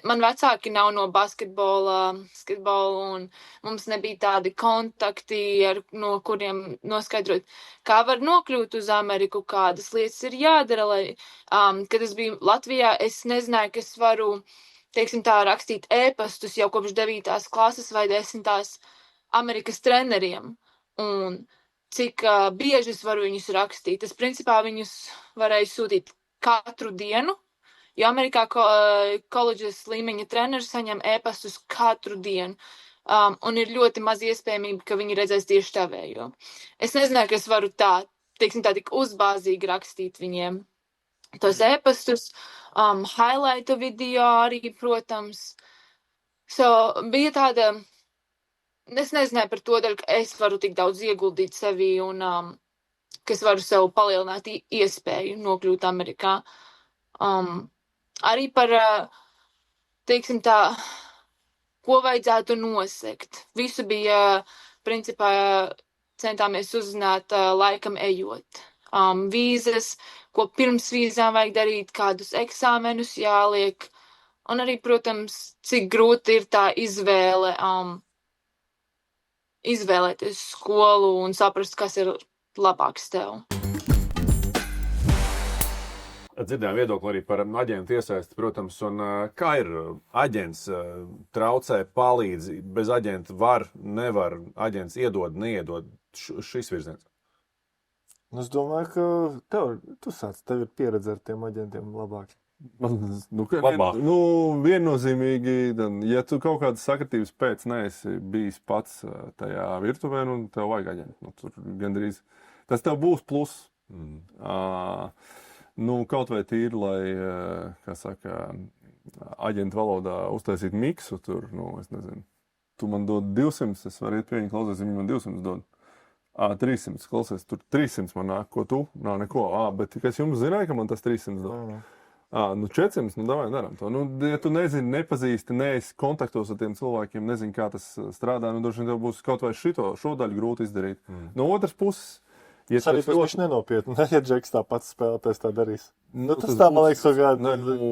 man vecāki nav no basketbola, un mums nebija tādi kontakti, no kuriem noskaidrot, kā var nokļūt uz Ameriku, kādas lietas ir jādara, lai, kad es biju Latvijā, es nezināju, ka es varu, teiksim tā, rakstīt ēpastus jau kopš 9. klases vai 10. Amerikas treneriem, un cik bieži es varu viņus rakstīt. Es principā viņus varēju sūtīt katru dienu, jo Amerikā koledžas līmeņa treneri saņem ēpastus katru dienu, un ir ļoti maz iespējamība, ka viņi redzēs tieši tavējo. Es nezināju, ka es varu teiksim tā, tik uzbāzīgi rakstīt viņiem tos ēpastus, highlighta video arī, protams. Bija tāda, es nezināju par to daļu, ka es varu tik daudz ieguldīt sevī un ka es varu sev palielināt iespēju nokļūt Amerikā. Arī par, teiksim tā, ko vajadzētu nosekt. Visu bija, principā, centāmies uzzināt laikam ejot. Vīzas, ko pirms vīzām vajag darīt, kādus eksāmenus jāliek, un arī, protams, cik grūti ir tā izvēle, izvēlēties skolu un saprast, kas ir labāks tev. Dzirdējām viedokli arī par aģentu iesaisti, protams, un kā ir aģents traucē, palīdz, bez aģenta var, nevar, aģents iedod, neiedod šis virziens? Es domāju, ka tev ir pieredze ar tiem aģentiem labāk. Viennozīmīgi, ja tu kaut kādas sakritības pēc neesi bijis pats tajā virtuvē, tev vajag aģentu. Tur gandrīz tas tev būs plus. Kaut vai tīri, lai, kā saka, aģentu valodā uztaisīt miksu, tur, es nezinu, tu man dod 200, es varu iet pie viņa klausies, viņa man 200 dod. 300, klausies, tur 300 man nāk, ko tu? Nav neko. Bet es jums zināju, ka man tas 300 dod. 400, davai daram to. Ja tu nezini, nepazīsti, neesi kontaktos ar tiem cilvēkiem, nezini, kā tas strādā, droši vien tev būs kaut vai šo daļu grūti izdarīt. No otras puses, ja tas arī ļoti nenopietni, ja Džeks tā pats spēlētājs tā darīs. Tas tā, man liekas, ka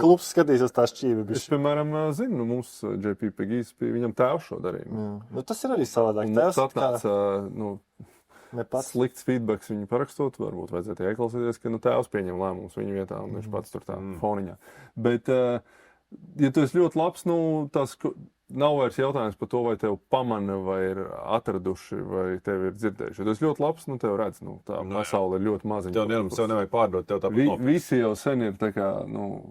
klubs skatīsies tā šķīvi. Es, piemēram, zinu, mums JP Pegīs, viņam tēvs šo darījumu. Tas ir arī savādāk. Tēvs slikts feedbacks viņu parakstot, varbūt vajadzētu ieklausīties, ka tēvs pieņem lēmumus viņa vietā, un viņš pats tur tā foniņā. Bet, ja tu esi ļoti labs, tas nav vairs jautājums par to, vai tev pamana, vai ir atraduši, vai tev ir dzirdējuši. Ja tu esi ļoti labs, tev redz, tā pasaule ir ļoti maziņa. Tev nevajag pārdot, tev tāpat nopirkt. Visi jau sen ir tā kā,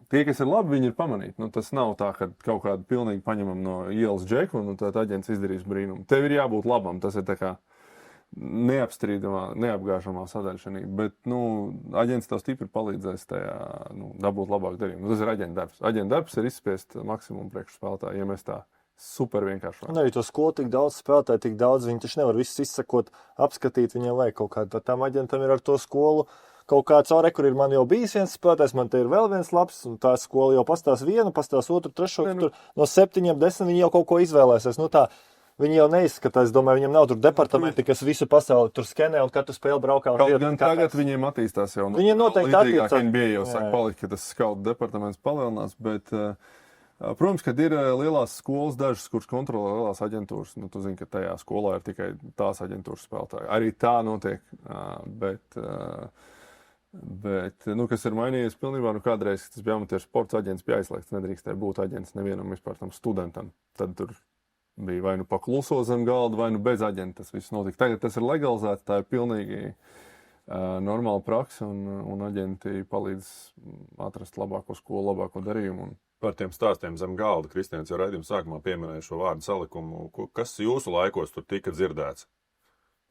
tie, kas ir labi, viņi ir pamanīti. Tas nav tā, ka kaut kādu pilnīgi paņemam no ielas džeku, un tad aģents izdarīs brīnumu. Tev ir jābūt labam, tas ir tā kā neapstrīdamā, neapgāžamā sadaļa šeit, bet, aģents tev stipri palīdzēs tajā, dabūt labāku darījumu. Tas ir aģenta darbs. Aģenta darbs ir izspiest maksimumu priekš spēlētāju, ja mēs tā super vienkārši. Arī to skolu tik daudz spēlētāju, tik daudz, viņi taču nevar visus izsakot, apskatīt, viņiem vajag kaut kādu. Tad tam aģentam ir ar to skolu kaut kāds kur ir man jau bijis viens spēlētājs, man te ir vēl viens labs, un tā skola jau pastāst vienu, pastāst otru, trešo, tur no 7, 10 viņi jau kaut ko izvēlēsies. Viņi jau neizskatās, domāju, viņam nav tur departamenti, kas visu pasauli tur skenē un katru spēli braukā uz vietu. Gan tagad viņiem attīstās jau. Viņiem noteikti attīstās. NBA jau saka palikt, ka tas skautu departaments palielinās, bet, protams, kad ir lielās skolas dažas, kuras kontrolē lielās aģentūras, tu zini, ka tajā skolā ir tikai tās aģentūras spēlētāji. Arī tā notiek, bet kas ir mainījies pilnībā, kādreiz tas bija amatieru sports aģents, bija aizliegts, nedrīkstēja būt aģents nevienam vispār tam studentam. Tad tur bija vai pakluso zem galda, vai bez aģenta tas viss notika. Tagad tas ir legalizēts, tā ir pilnīgi normāla praksa, un aģenti palīdz atrast labāko skolu, labāko darījumu. Par tiem stāstiem zem galda, Kristians jau raidījuma sākumā pieminēja šo vārdu salikumu. Kas jūsu laikos tur tika dzirdēts?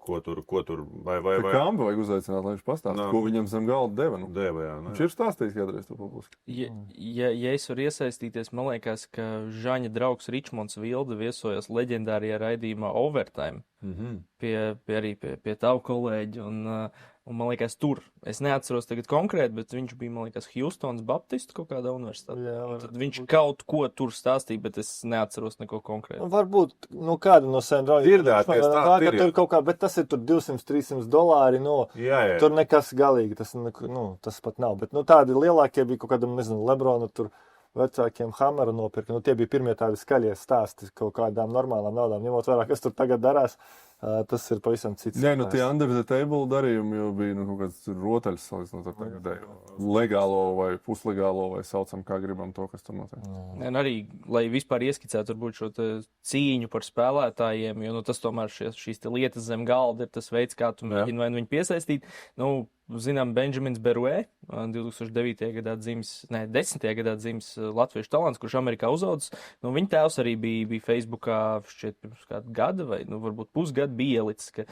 Ko tur vai... Kambu vajag uzaicināt, lai viņš pastāsta, ko viņam zem galda deva. Deva, jā. Viņš ir stāstījis kādreiz to publiski. Ja es varu iesaistīties, man liekas, ka Žaņa draugs Ričmonds Vilde viesojas leģendārajā raidījumā Overtime pie tavu kolēģi. Un man liekas, tur, es neatceros tagad konkrēti, bet viņš bija, man liekas, Hjustons Baptistu kaut kādā universitātē. Tad viņš kaut ko tur stāstīja, bet es neatceros neko konkrēti. Varbūt, kāda no sen draugiem. Dzirdēties tā, ka tur kaut kā, bet tas ir tur $200-300, Jā. tur nekas galīgi, tas pat nav. Bet, tādi lielākie bija kaut kādam, nezinu, Lebrona tur vecākiem Hammera nopirka. Tie bija pirmie tādi skaļie stāsti kaut kādām normālām naudām, ņemot vērā, kas tur tagad darās. Tas ir pavisam cits. Nē, tie under the table darījumi jau bija kaut kāds rotaļs, salīdzinot ar tagadējo legālo vai puslegālo vai saucam, kā gribam to, kas tur notiek. Un arī, lai vispār ieskicētu varbūt šo cīņu par spēlētājiem, jo tas tomēr šīs lietas zem galda ir tas veids, kā tu mēģini vai viņu piesaistīt. Zinām, Benjamins Beruē, 2009. gadā dzimis, 10. gadā dzimis latviešu talants, kurš Amerikā uzaudzis. Viņa tēvs arī bija Facebookā šķiet pirms kādu gada vai varbūt pusgadu bija ielicis, ka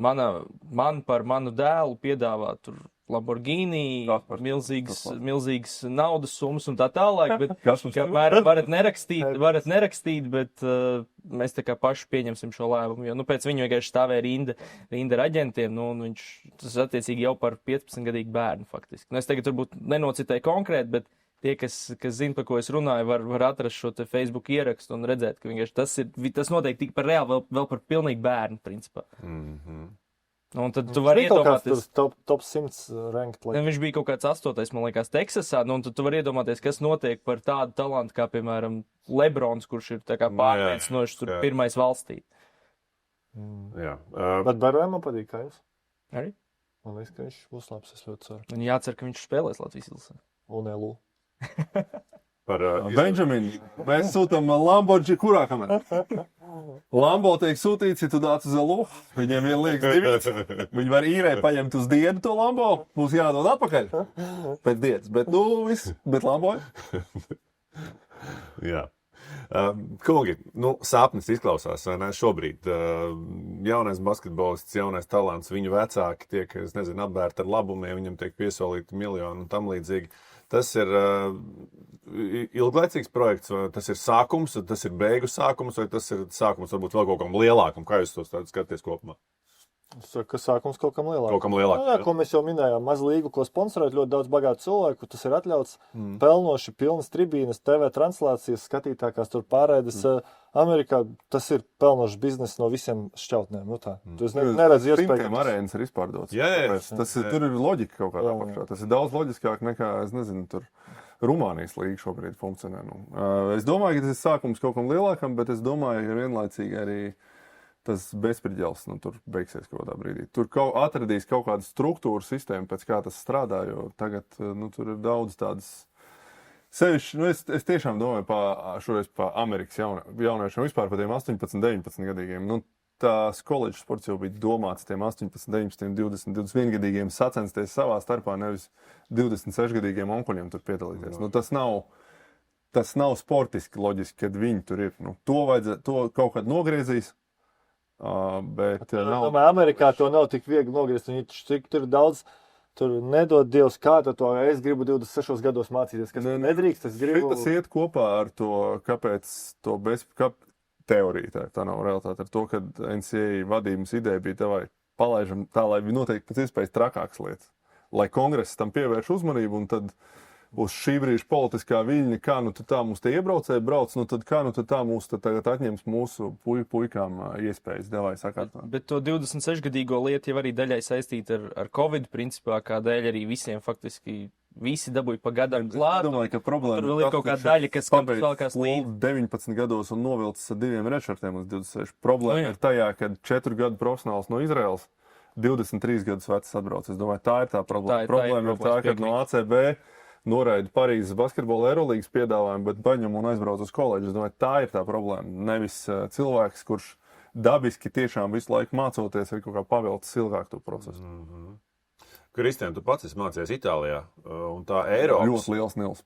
man par manu dēlu piedāvā tur Lamborghini, milzīgas naudas summas un tā tālāk, bet varat nerakstīt, bet mēs tā kā paši pieņemsim šo lēmumu, jo pēc viņu vienkārši stāvēja rinda ar aģentiem, un viņš, tas attiecīgi jau par 15-gadīgu bērnu faktiski. Es tagad varbūt nenocitēju konkrēti, bet tie, kas zina, par ko es runāju, var atrast šo te Facebook ierakstu un redzēt, ka vienkārši tas noteikti tik par reāli, vēl par pilnīgi bērnu, principā. Un tad tu vari iedomāties, top 100 ranked. Viņš bija kaut kāds 8. man liekas, Teksasā, un tad tu vari iedomāties, kas notiek par tādu talantu, kā, piemēram, Lebrons, kurš ir tā kā pārliecinošs tur pirmais valstī. Jā. Bet Beruēm man patīk, kā jūs? Arī? Man liekas, ka viņš būs labs, es ļoti ceru. Un jācer, ka viņš spēlēs Latvijas izlasē. Un LU. Benjamin, mēs sūtam Lamborghini, kurā kamerā? Lambo tiek sūtīts, ja tu dāc uz LU, viņiem liekas 2. Viņi var īrē paņemt uz dienu to Lambo, būs jādod atpakaļ pēc dienas, bet viss, bet Lambo. Jā. Kungi, sapnis izklausās, vai ne? Šobrīd jaunais basketbolists, jaunais talants, viņu vecāki tiek, apbērti ar labumiem, viņam tiek piesolīti miljoni un tam līdzīgi. Tas ir ilglaicīgs projekts, vai tas ir sākums, tas ir beigu sākums, vai tas ir sākums varbūt vēl kaut kam lielākam, kā jūs to skaties kopumā? Es saku, ka sākums kaut kam lielākam. Kaut kam lielākam, jā. Ko mēs jau minējām, maz līgu, ko sponsorēt, ļoti daudz bagātu cilvēku, tas ir atļauts, pelnoši, pilnas tribīnes, TV translācijas, skatītākās tur pārēdes. Amerikā tas ir pelnošs biznes no visiem šķautnēm. Tu neredzi iespēju. Simtiem arēnas ir izpārdots. Tur ir loģika kaut kādā apakšā. Tas ir daudz loģiskāk nekā, tur Rumānijas līga šobrīd funkcionē. Es domāju, ka tas ir sākums kaut kam lielākam, bet es domāju, ka vienlaicīgi arī tas bezspriģels, tur beigsies kaut kādā brīdī. Tur atradīs kaut kādu struktūru sistēmu, pēc kā tas strādā, jo tagad, tur ir daudz tādas sevišķi, es tiešām domāju šoreiz par Amerikas jauniešiem, vispār par tiem 18, 19 gadīgiem. Tās koledžas sports jau bija domāts tiem 18, 19, 20, 21 gadīgiem sacensties savā starpā, nevis 26 gadīgiem onkuļiem tur piedalīties. Tas nav sportiski loģiski, kad viņi tur ir. To kaut kad nogriezīs. Bet Amerikā to nav tik viegli nogriezt, un cik tur daudz, tur nedod Dievs, kā to es gribu 26 gados mācīties, kas nedrīkst, es gribu. Tas iet kopā ar to, kāpēc to teorija, tā nav realitāte, ar to, ka NCAA vadības ideja bija palaižam tā, lai viņi noteikti pēc iespējas trakākas lietas, lai kongress tam pievērš uzmanību, un tad uz šī brīža politiskā viļņa, kā tā mums te iebraucēji brauc, tad kā tā mūs tagad atņems mūsu puikām iespējas devāja sakārtā. Bet to 26-gadīgo lietu jau arī daļai saistīta ar Covid principā, kādēļ arī visiem faktiski visi dabūja pa gadam klāt. Domāju, ka problēma tur vēl ir kaut kāda daļa, kas velkās līdzi. 19 gados un novilcis ar 2 redšartiem uz 26. Problēma ir tajā, ka 4 gadu profesionāls no Izraels 23 gadus vecs atbrauc. Es domāju, tā ir tā problēma. Problēma ir tā, ka no ACB noraida Parīzes basketbola Eirolīgas piedāvājumu, bet paņem un aizbrauc uz koledžu. Es domāju, tā ir tā problēma. Nevis cilvēks, kurš dabiski tiešām visu laiku mācoties, ir kaut kā pavilcis ilgāk to procesu. Kristian, tu pats esi mācījies Itālijā, un tā Eiropas... Ļoti liels nils.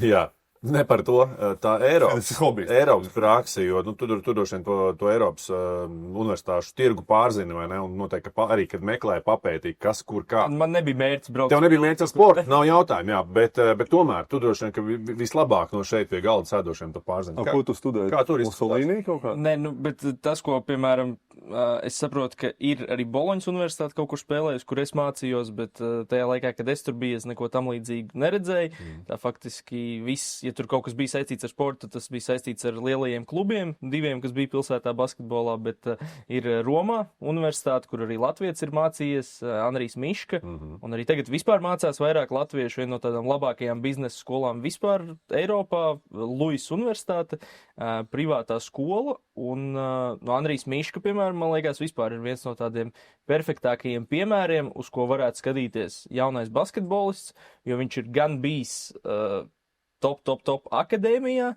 Jā, ne par to, tā Tas ir hobijs. Eiropas praksi, jo tu droši vien to Eiropas universitāšu tirgu pārzini, vai ne? Un noteikti arī, kad meklēji papētīt, kas, kur, kā. Man nebija mērķis braukt. Tev nebija mērķis ar sportu, nav jautājumu, jā, bet tomēr tu droši vien, ka vislabāk no šeit pie galda sēdošiem tu pārzini. Ko tu studēji? Kā tur Mussolini kaut kā? Nē, bet tas, ko, piemēram, es saprotu, ka ir arī Boloņas universitāte kaut kur spēlējusi, kur es mācījos, bet tajā laikā, kad es tur biju, es neko tam līdzīgu neredzēju. Tā faktiski viss, ja tur kaut kas bija saistīts ar sportu, tas bija saistīts ar lielajiem klubiem, 2, kas bija pilsētā basketbolā, bet ir Romā universitāte, kur arī latvietis ir mācījies, Andrijs Miška, un arī tagad vispār mācās vairāk latviešu, viena no tādām labākajām biznesa skolām vispār Eiropā, Luis universitāte, privātā skola, un Andrijs Miška, piemēram, man liekas, vispār ir viens no tādiem perfektākajiem piemēriem, uz ko varētu skatīties jaunais basketbolists, jo viņš ir gan bijis top akadēmijā,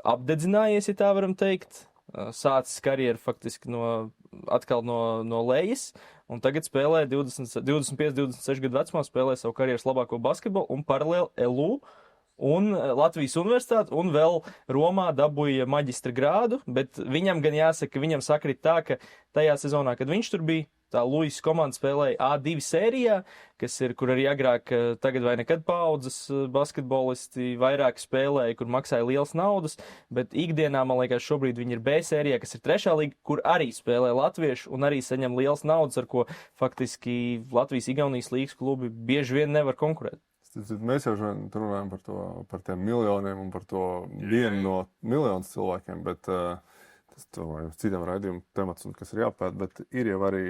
apdedzinājies, ja tā varam teikt, sācis karjeru faktiski atkal no lejas, un tagad spēlē 25-26 gadu vecumā, spēlē savu karjeras labāko basketbolu un paralēli LU un Latvijas universitāti, un vēl Romā dabūja maģistra grādu, bet viņam gan jāsaka, ka viņam sakrit tā, ka tajā sezonā, kad viņš tur bija, tā Luis komanda spēlēja A2 sērijā, kur arī agrāk tagad vai nekad paaudzes basketbolisti vairāk spēlēja, kur maksāja lielas naudas, bet ikdienā, man liekas, šobrīd viņi ir B sērijā, kas ir 3. līga, kur arī spēlē latvieši un arī saņem lielas naudas, ar ko faktiski Latvijas-Igaunijas līgas klubi bieži vien nevar konkurēt. Mēs jau runājam par tiem miljoniem un par to vienu no miljonus cilvēkiem, bet tas citiem raidījumu temats, kas ir jāpēt, bet ir jau arī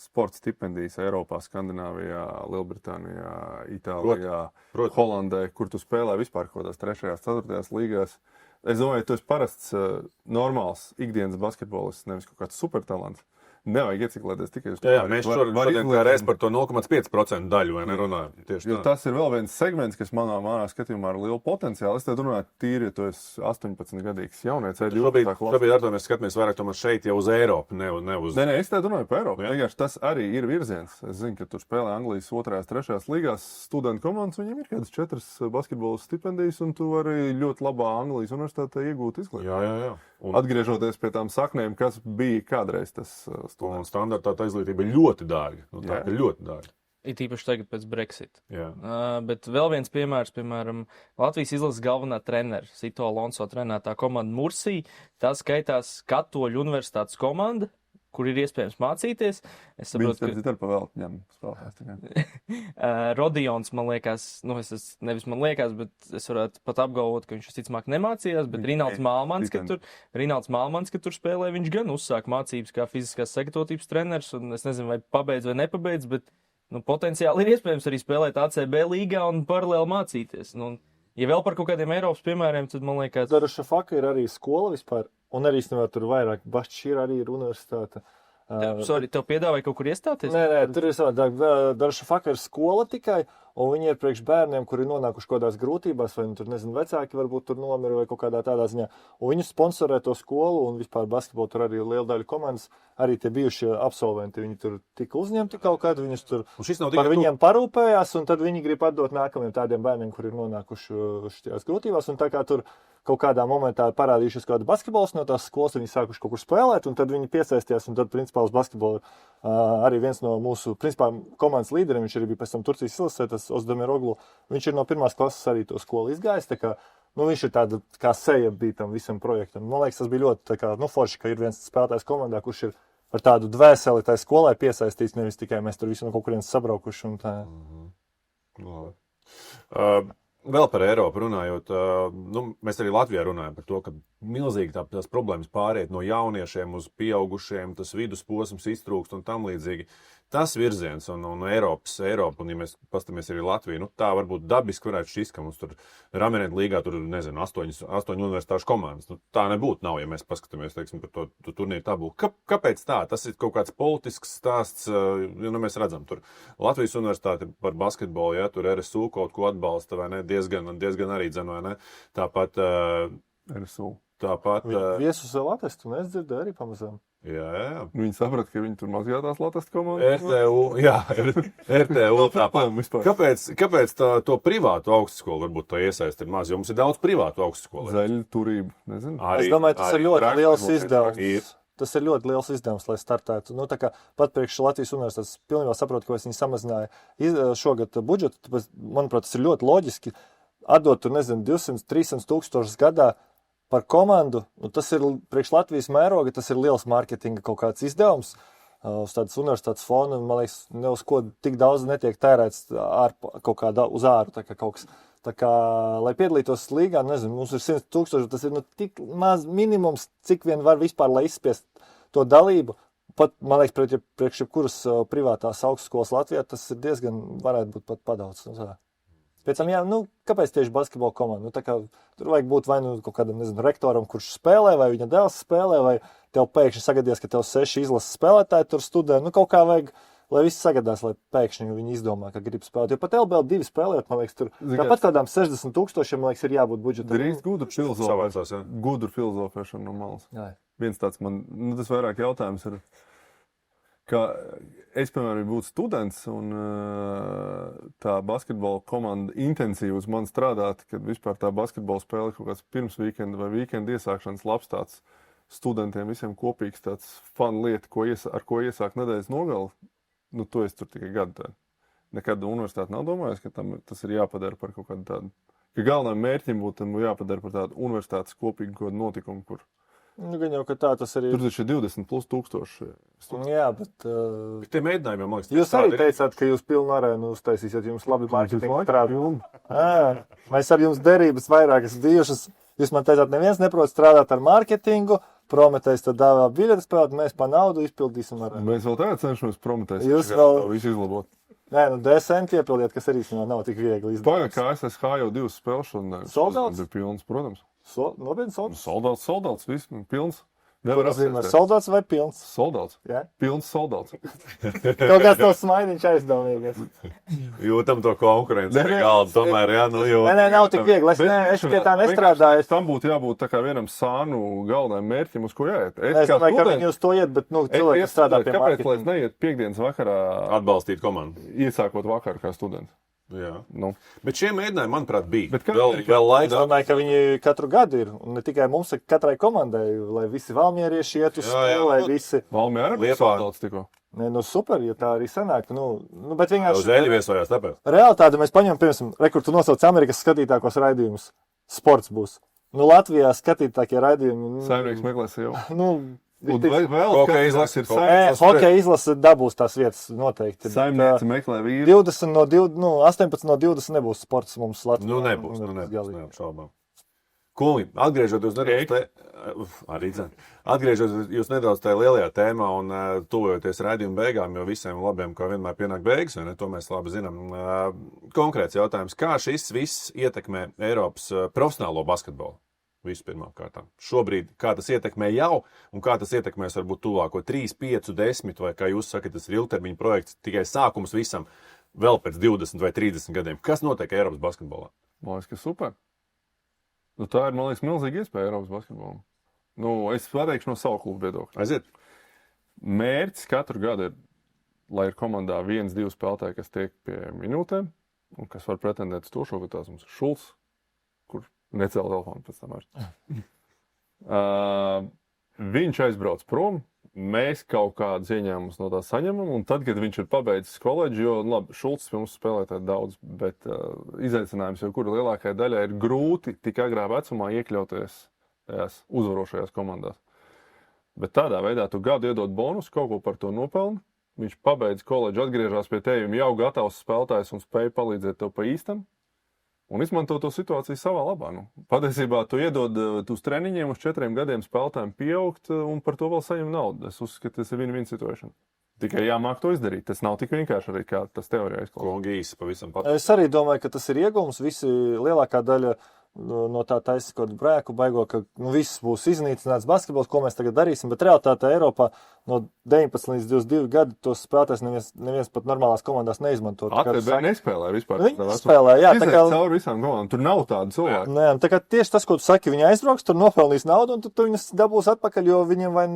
sporta stipendijas Eiropā, Skandināvijā, Lielbritānijā, Itālijā, Holandē, kur tu spēlē vispār kaut kādās 3., 4. līgās. Es domāju, tu esi parasts, normāls ikdienas basketbolists, nevis kaut kāds supertalants. Nevajag ieciklēties tikai uz to. Jā, mēs šodien kā reiz par to 0,5% daļu, vai nerunājam? Tieši tā. Tas ir vēl viens segments, kas manā skatījumā ar lielu potenciālu. Es te runāju tīri, ja tu esi 18-gadīgs jaunietis. Šobrīd ar to mēs skatāmies vairāk tomēr šeit jau uz Eiropu, ne uz... Nē, es te runāju par Eiropu. Vienkārši tas arī ir virziens. Es zinu, ka tur spēlē Anglijas 2., 3. līgās studentu komandas, viņiem ir kādas 4 basketbola stipendijas, un tu vari ļoti labā Anglijas universitātē iegūt izglītību. Jā. Un... Atgriežoties pie tām saknēm, kas bija kādreiz tas students. Un standartā tā izglītība ir ļoti dārga. Tā ir ļoti dārga. It īpaši tagad pēc Brexit. Jā. Bet vēl viens piemērs, piemēram, Latvijas izlases galvenā trenera, Sito Alonso trenētā komanda Mursī, tā skaitās Katoļu universitātes komanda, kur ir iespējams mācīties. Es saprotu, ka... Viņus pavēlt ņem spēlēs. Rodions, man liekas, nevis man liekas, bet es varētu pat apgalvot, ka viņš visticamāk nemācījās, bet Rinalds Mālmans, kad tur spēlē, viņš gan uzsāk mācības kā fiziskās sagatavotības treneris, un es nezinu, vai pabeidz vai nepabeidz, bet potenciāli ir iespējams arī spēlēt ACB līgā un paralēli mācīties. Ja vēl par kaut kādiem Eiropas piemēriem, tad man liekas... Daraša Faka ir arī skola vispār, un arī tur vairāk. Bašķīra arī ir universitāte. Tev piedāvāja kaut kur iestāties? Nē, tur ir savādāk. Daraša Faka ir skola tikai, un viņi ir priekš bērniem, kuri nonākuši kādās grūtībās, vai tur, nezinu, vecāki varbūt tur nomira vai kaut kādā tādā ziņā. Un viņi sponsorē to skolu, un vispār basketbolu tur arī liela daļa komandas, arī tie bijušie absolventi, viņi tur tika uzņemti kaut kādu, viņus tur par viņiem parūpējās, un tad viņi grib atdot nākamajiem tādiem bērniem, kuri ir nonākuši šajās grūtībās, un tā kā tur kaut kādā momentā parādījušies kādu basketbols no tās skolas, viņi sākuši kaut kur spēlēt, un tad viņi piesaistījās, un tad, principā, uz basketbolu arī viens no mūsu, principā, komandas līderiem, viņš arī bija pēc tam Turcijas izlasē, tas Ozdemiroglu, viņš ir no 1. klases arī to skolu izgājis, tā kā, viņš ir tāda kā seja bija tam visam projektam. Man liekas, tas bija ļoti, tā kā, forši, ka ir viens spēlētājs komandā, kurš ir ar tādu dvēseli tai skolai piesaistīts, nevis tikai mēs tur visi no kaut kurienes sabraukuši un tā. Vēl par Eiropu runājot, mēs arī Latvijā runājam par to, ka milzīgi tās problēmas pāriet no jauniešiem uz pieaugušiem, tas vidusposms iztrūkst un tam līdzīgi. Tas virziens un Eiropa, un ja mēs pastamies arī Latviju, tā varbūt dabiski varētu šis, ka mums tur Ramenet līgā tur, nezinu, 8 universitāšu komandas. Tā nebūtu nav, ja mēs paskatāmies, teiksim, par to turnīru tabulu. Kāpēc tā? Tas ir kaut kāds politisks stāsts, jo mēs redzam, tur Latvijas universitāte par basketbolu, ja, tur RSU kaut ko atbalsta, vai ne, diezgan arī dzen, vai ne. Tāpat RSU. Viesus vēl atvestu, un es dzirdēju arī pamazām. Jā. Viņi saprata, ka viņi tur mazgā tās Latvijas komandas. RTU. Vispār. Kāpēc to privātu augstskolu varbūt to iesaist ir maz? Jo mums ir daudz privātu augstskolu. Zaļu turību, nezinu. Es domāju, tas ir ļoti liels Ir. izdevums. Tas ir ļoti liels izdevums, lai startētu. Nu, tā kā pat priekš Latvijas universitātes pilnībā saprotu, ka viņi samazināja šogad budžetu. Tāpēc, manuprāt, tas ir ļoti loģiski. Atdot, tur, nezinu, 200-300 tūkstošus gadā par komandu, tas ir priekš Latvijas mēroga, tas ir liels mārketinga kaut kāds izdevums. Uz tādas universitātes fona, man liekas, ne uz ko tik daudz netiek tērēts kaut kādā uz āru, tā kā kaut kas. Tā kā, lai piedalītos līgā, nezinu, mums ir 100 000, tas ir tik maz minimums, cik vien var vispār, lai izspiest to dalību. Pat, man liekas, priekš jebkuras privātās augstskolas Latvijā, tas ir diezgan, varētu būt pat padaudz. Pēc tam, kāpēc tieši basketbola komanda? Tā kā tur vajag būt vai kaut kādam, nezinu, rektoram, kurš spēlē, vai viņa dēls spēlē, vai tev pēkšņi sagadies, ka tev 6 izlases spēlētāji tur studē. Kaut kā vajag, lai viss sagadās, lai pēkšņi viņi izdomā, ka grib spēlēt. Jo pat LBL 2 spēlējot, man liekas, tur tāpat kādām 60 000, man liekas, ir jābūt budžetam. Drīz gudru filozofēšanu no malas. Jā. Viens tāds man, tas vairāk jautājums ir, ka es, piemēram, būtu students un tā basketbola komanda intensīvi uz mani strādāt, kad vispār tā basketbola spēle kaut kāds pirms weekenda vai weekenda iesākšanas labs tāds studentiem visiem kopīgs tāds fun lieta, ar ko iesāk nedēļas nogali. To es tur tikai gadu tādu. Nekad universitāte nav domājis, ka tas ir jāpadara par kaut kādu tādu, ka galvenajam mērķim būtu jāpadara par tādu universitātes kopīgu kaut kādu notikumu, kur Gan jau, ka tā tas arī ir. Tur taču ir 20+ tūkstoši. Jā, bet... Tie mēģinājumi, man liekas, jūs arī teicāt, ka jūs pilnu arēnu uztaisīsiet, jums labi mārketingu strādāt. Mēs ar jums derības vairākas bijušas. Jūs man teicāt, neviens neprot strādāt ar mārketingu, Prometējs tad dāvā biļeti spēlēt, mēs pa naudu izpildīsim arēnu. Mēs vēl tagad cenšamies Prometējs. Jūs vēl... visu izlabot. Nē, DSN piepildiet, kas arī nav tik viegli izdarīt. Pagad, kā SSH jau 2 spēles šodien. Soldāts? Ir pilns, protams. Nopietni soldāts? Soldāts, viss pilns. Nevar apzīmēt, soldāts vai pilns? Soldāts. Jā? Pilns soldāts. Kaut kāds nav smaidiņš aizdomīgais. Jūtam to konkurenci galdu, tomēr, jā, Nē, nav tik viegli, es pie tā nestrādāju. Tam būtu jābūt tā kā vienam sānu galvenajam mērķim, uz ko jāiet. Es domāju, ka viņi uz to iet, bet, cilvēki strādā pie marketinga. Kāpēc, lai es neiet piekdienas vakarā atbalstīt komandu? Iesākot vakaru kā students. Jā. Bet šie mēģinājumi, manuprāt, bija. Vēl laikā. Es domāju, ka viņi katru gadu ir. Un ne tikai mums, bet katrai komandai, lai visi valmierieši iet uz skolu, lai visi... Valmieri arī soldāts tikko. Nē, super, ja tā arī sanāk. Bet vienkārši... Uz Eļu viesojās tāpēc. Realitāte mēs paņemam, piemēram, kur tu nosauc Amerikas skatītākos raidījumus. Sports būs. Latvijā skatītākie raidījumi... Saimnieks meklēs jau. Hokeja izlase dabūs tās vietas noteikti. Saimnieci meklē vīru. 18 no 20 nebūs sports mums Latvijā. Nebūs, neapšaubām. Kungi, atgriežoties nedaudz tajā lielajā tēmā un tuvojoties raidījuma beigām, jo visiem labiem, kā vienmēr pienāk beigas, vai ne, to mēs labi zinām. Konkrēts jautājums, kā šis viss ietekmē Eiropas profesionālo basketbolu? Vispirmām kārtām. Šobrīd, kā tas ietekmē jau, un kā tas ietekmēs varbūt tuvāko 3, 5, 10, vai kā jūs sakat, tas ir ilgtermiņa projekts, tikai sākums visam vēl pēc 20 vai 30 gadiem. Kas notiek Eiropas basketbolā? Man liekas, ka super. Tā ir, man liekas, milzīga iespēja Eiropas basketbolam. Es pateikšu no savu klubu viedokļa. Aiziet. Mērķis katru gadu ir, lai ir komandā 1-2 spēlētāji, kas tiek pie minūtēm, un kas var pretendēt uz to šogad tās mums ir Šulcs, kur necēla telefonu pēc tam vairs. Viņš aizbrauc prom, mēs kaut kādas ieņēmumus no tā saņemam, un tad, kad viņš ir pabeidzis koledžu, jo, labi, Šulcs pie mums spēlētāji daudz, bet izaicinājums jau kura lielākajai daļai ir grūti tik agrā vecumā iekļauties tajās uzvarošajās komandās. Bet tādā veidā tu gadu iedod bonusu, kaut ko par to nopelni, viņš pabeidz koledžu, atgriežās pie tevi, jau gatavs spēlētājs un spēj palīdzēt tev pa īstam. Un izmanto to situāciju savā labā. Patiesībā tu iedod uz treniņiem uz 4 gadiem spēlētājiem pieaugt un par to vēl saņem naudu. Es uzskatu, tas ir win-win situācija. Tikai jāmāk to izdarīt. Tas nav tik vienkārši arī, kā tas teorijā izklausās. Pavisam pat. Es arī domāju, ka tas ir iegūms. Visi lielākā daļa no tā taisa kaut kādu brēku baigo, ka viss būs iznīcināts basketbols, ko mēs tagad darīsim, bet realitātē Eiropā no 19 līdz 22 gadu tos spēlētājs neviens pat normālās komandās neizmanto. ATB nespēlē vispār. Viņi spēlē, jā. Tā kā cauri visām komandām, tur nav tādu cilvēku. Nē, tā kā tieši tas, ko tu saki, viņi aizbrauks, tur nopelnīs naudu, un tu viņus dabūs atpakaļ, jo viņiem vai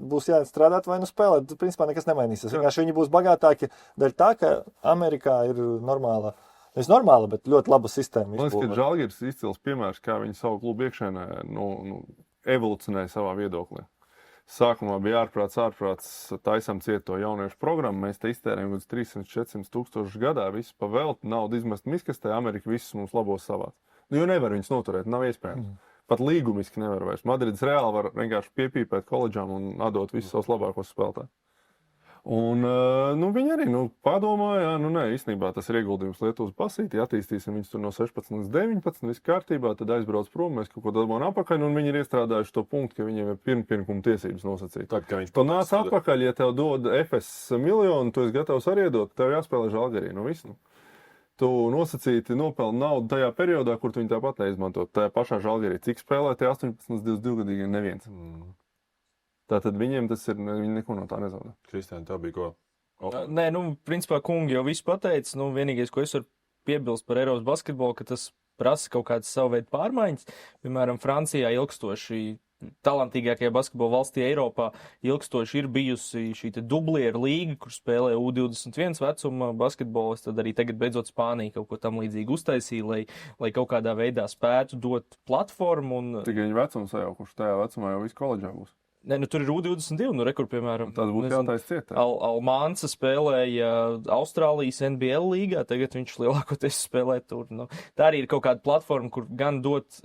būs jāstrādāt, vai spēlēt. Tur, principā, nekas nemainīsies. Vienkārši viņi būs bagātāki dēļ tā, ka Amerikā ir normāla. Nevis normāla, bet ļoti laba sistēma. Man liekas, ka Žalgiris izcils piemērs, kā viņi savu klubu iekšēnē evolucionēja savā viedoklī. Sākumā bija ārprāts, taisam ciet to jauniešu programmu. Mēs te iztērējam līdz 300-400 tūkstoši gadā, visu pa velti, naudu izmest miskastē, Amerika visus mums labos savāt. Jo nevar viņus noturēt, nav iespējams. Pat līgumiski nevar vairs. Madrids Reāli var vienkārši piepīpēt koledžām un atdot visus savus labākos spēlētājus. Un viņi arī padomāja, īstenībā tas ir ieguldījums Lietuvas basītī, attīstīsim viņus tur no 16 līdz 19, viss kārtībā, tad aizbrauc prom, mēs kaut ko dabūjām apakaļ, un viņi ir iestrādājuši to punktu, ka viņiem ir pirmkuma tiesības nosacīt. Tu nāc atpakaļ, ja tev dod FS miljonu, tu esi gatavs arī iedot, tev jāspēlē Žalgirī, viss. Tu nosacīti nopelni naudu tajā periodā, kur tu viņu tāpat neizmantot. Tajā pašā Žalgirī, cik spēlē tie 18 līdz 22 gadīgi neviens. Tātad viņiem tas ir, viņi neko no tā nezaudē. Kristiāna, tā bija ko? Nē, principā kungi jau visu pateica. Vienīgais, ko es varu piebilst par Eiropas basketbolu, ka tas prasa kaut kādas savu veidu pārmaiņas. Piemēram, Francijā ilgstoši talantīgākajā basketbola valstī Eiropā ilgstoši ir bijusi šī dublieru līga, kur spēlē U21 vecuma basketbolis, tad arī tagad beidzot Spānija kaut ko tam līdzīgi uztaisīja, lai kaut kādā veidā spētu dot platformu. Tikai viņa vecums sajaukuši, tajā vecumā jau viss koledžā būs. Nē, tur ir U22, rekur, piemēram. Tas būtu jātais cietā. Almansa spēlēja Austrālijas NBL līgā, tagad viņš lielākoties spēlē tur. Tā arī ir kaut kāda platforma, kur gan dot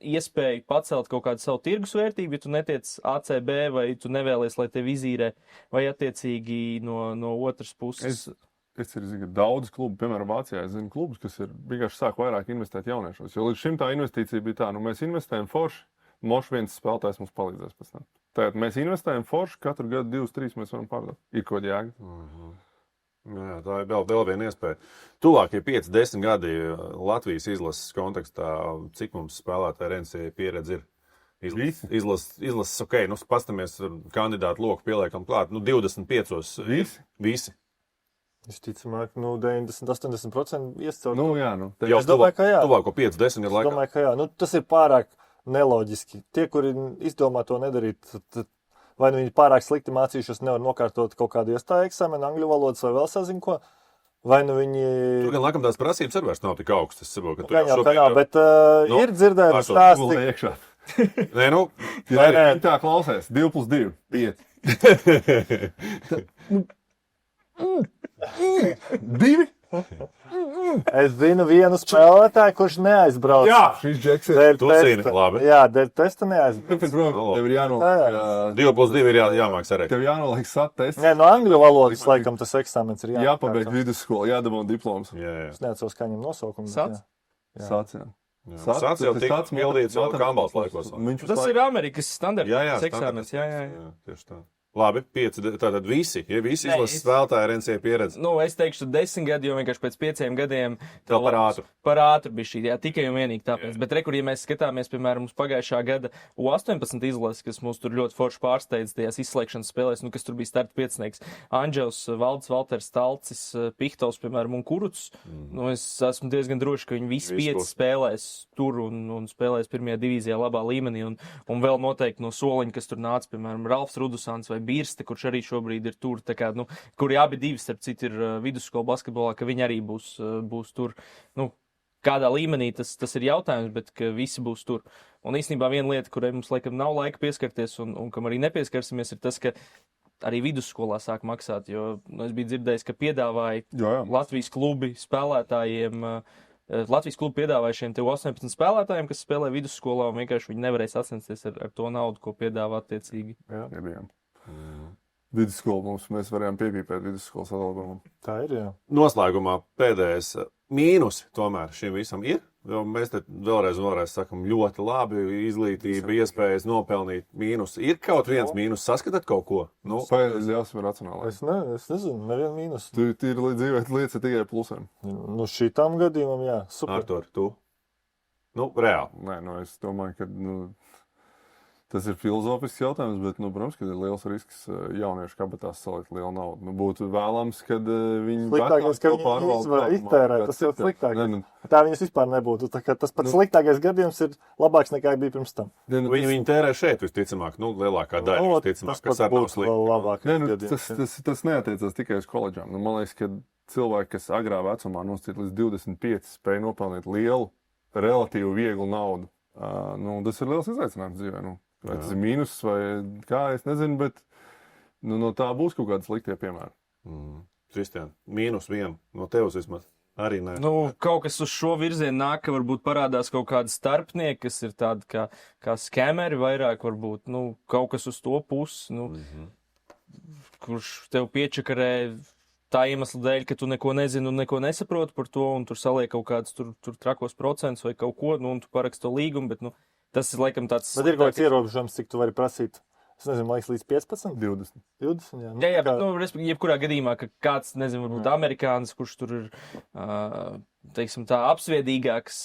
iespēju pacelt kaut kādu savu tirgus vērtību, ja tu netiec ACB vai tu nevēlies, lai tevi izīrē, vai attiecīgi no otras puses. Es zinu, daudz klubu, piemēram, Vācijā, es zinu klubus, kas ir vienkārši sāk vairāk investēt jauniešos. Jo līdz šim tā investīcija bija tā, mēs investējam forši, moš viens spēlētājs mums palīdzēs pēc tam. Tātad mēs investējam forši, katru gadu 2-3 mēs varam pārdot. Ir kaut kāda jēga. Jā, tā ir vēl viena iespēja. Tuvākie 5-10 gadi Latvijas izlases kontekstā, cik mums spēlētāji NCAA pieredze ir? Izlases, ok, pastamies kandidātu loku pieliekam klāt, 25. Visi. Visticamāk, 90-80% iescaut. Es domāju, ka jā. Tuvāko 5-10 gadu laikā. Es domāju, ka jā. Tas ir pārāk neloģiski. Tie, kuri izdomā to nedarīt, vai viņi pārāk slikti mācījušies, nevar nokārtot kaut kādu iestāju eksāmenu, angļu valodas vai vēl sazinu ko, vai viņi... Tur gan laikam tās prasības arī vairs nav tik augstas. Es saprotu, ka tu jau bet ir dzirdēti stāsti. Nē, viņi tā klausēs. 2+2, 5. 2? Es zinu vienu spēlētāju, kurš neaizbrauc. Jā, šis džeks ir. Tu zini, labi. Jā, dēļ testa neaizbrauc. Tev ir jānoliek. 2+2 ir jāmāk sarēt. Tev jānoliek SAT tests. Nē, no angļu valodas laikam tas eksāmens ir jāmāk. Jāpabeig vidusskolu, jādabū diploms. Es neatceros, kā viņam nosaukumu. Sats? Sats, jā. Sats jau tika pildīts vēl Kambals laikos. Tas ir Amerikas standarts eksāmens. Jā, tieši tā. Labi, 5, tātad visi izlases spēlētāji ar NCAA pieredzi. Es teikšu 10 gadi, jo vienkārši pēc 5 gadiem vēl par ātru bija šī, tikai un vienīgi tāpēc. Bet rekur, ja mēs skatāmies, piemēram, uz pagājušā gada U18 izlases, kas mūs tur ļoti forši pārsteidz tajās izslēgšanas spēlēs, kas tur bija starta piecinieks, Anģels, Valds, Valters, Talcis, Pihtovs, piemēram, un Kuruts. Es esmu diezgan droši, ka viņi visi 5 spēlēs tur un spēlēs pirmajā divīzijā labā līmenī, un vēl noteikti no soliņa, kas tur nāca, piemēram, Ralfs Rudusāns vai Birste, kurš arī šobrīd ir tur, kuri abi divi, starp citu, ir vidusskola basketbolā, ka viņi arī būs tur. Kādā līmenī tas ir jautājums, bet ka visi būs tur. Un īstenībā viena lieta, kurai mums laikam nav laika pieskarties un kam arī nepieskarsimies, ir tas, ka arī vidusskolā sāk maksāt, jo es biju dzirdējis, ka piedāvāja Latvijas klubi spēlētājiem, Latvijas klubi piedāvāja šiem 18 spēlētājiem, kas spēlē vidusskolā, un vienkārši viņi nevarēs sacensties ar to naudu, ko piedāvā attiecīgi. Jā, bijām. Vidusskolu mēs varējām piepīpēt vidusskolas atalgojumu. Tā ir, jā. Noslēgumā pēdējais mīnus tomēr šim visam ir, jo mēs te vēlreiz sakam ļoti labi, izglītība, iespējas nopelnīt mīnus. Ir kaut viens mīnus, saskatāt kaut ko? Pēdējais jāsver racionālāk. Es nezinu, nevienu mīnus. Tu ir dzīvēt lietas tikai plusiem. Šitām gadījumam, jā, super. Artur, tu? Nu, reāli. Nē, es domāju, ka tas ir filozofisks jautājums, bet, protams, ka ir liels risks jauniešu kabatās salikt lielu naudu. Būtu vēlams, kad viņi Sliktākais, ka viņi iztērē, tas ir sliktākais. Tā viņas vispār nebūtu. Tas pats sliktākais gadījums ir labāks nekā bija pirms tam. Viņi tērē šeit, visticamāk, lielākā daļa. Visticamāk, kas ar nav slikti. Tas neatiecās tikai uz koledžām. Man liekas, ka cilvēki, kas agrā vecumā nosacīt līdz 25, spēja nopelnīt lielu, relatīvi vieglu naudu. Tas ir liels izaicinājums dzīvē. Vai tas ir mīnus vai kā, es nezinu, bet no tā būs kaut kāda sliktie piemēri. Kristiān, -1 no tevis vismaz. Arī nē. Kaut kas uz šo virzienu nāk, ka varbūt parādās kaut kādi starpnieki, kas ir tādi kā skemeri vairāk, varbūt kaut kas uz to pusi, kurš tev piečakarē tā iemesla dēļ, ka tu neko nezini un neko nesaproti par to, un tur saliek kaut kādus tur trakos procentus vai kaut ko, un tu paraksti to līgumu, bet tas ir laikam tāds... Bet ir kaut kāds ierobežojums, cik tu vari prasīt? Es nezinu, liekas, līdz 15? 20. 20, jā. Jā, bet, respektīvi, jebkurā gadījumā, ka kāds, nezinu, varbūt amerikānis, kurš tur ir, teiksim tā, apsviedīgāks,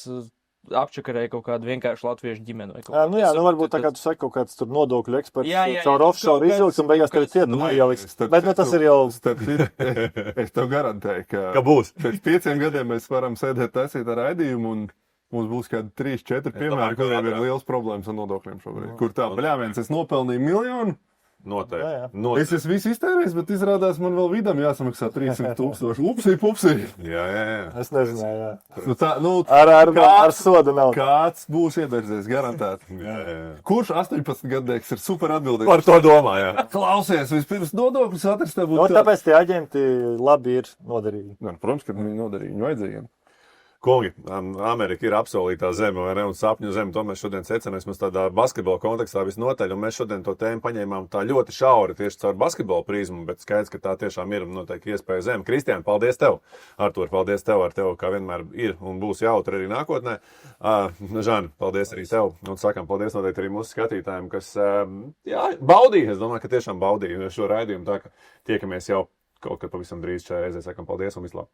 apčakarēja kaut kādu vienkāršu latviešu ģimeni vai kaut kā. Varbūt tā kā tu saki, kaut kāds tur nodokļu eksperts caur offshore izvilks un beigās tev cietumā ieliks. Bet tas ir jau... Es tev garantēju, ka būs. Pēc 5 gadiem mēs varam sēdēt taisīt ar raidījumu un mums būs kādi 3-4 piemēri, kuriem ir liels problēmas ar nodokļiem šobrīd. Kur tā, bļāviens, es nopelnīju 1 miljonu. Noteikti. Es esmu visu iztērējis, bet izrādās man vēl vidam jāsamaksā 300,000. Upsī. Jā. Es nezināju, jā. Ar sodu nav. Kāds būs iedarbzies, garantēti. Jā. Kurš 18-gadnieks ir super atbildīgs? Par to domā, jā. Klausies, vispirms nodokļus atrast, tev būtu... Tāpēc tie aģenti labi ir noderīgi. Protams, ka viņi noderīgi, viņi vajadzīgiem. Kungi, Amerika ir apsolītā zeme, vai ne, un sapņu zeme, to mēs šodien secinājām, mēs tādā basketbola kontekstā visnotaļ, un mēs šodien to tēmu paņēmām tā ļoti šauri tieši caur basketbola prizmu, bet skaidrs, ka tā tiešām ir noteikti iespēja zeme. Kristiān, paldies tev! Artur, paldies tev, ar tev, kā vienmēr ir un būs jautri arī nākotnē. Žan, paldies arī tev, un sakām paldies noteikti arī mūsu skatītājiem, kas, baudīja, es domāju, ka tiešām baudīja šo raidījumu, tā ka tiekamies jau kaut kad pavisam drīz šajā reizē, sakām paldies un vislabāk!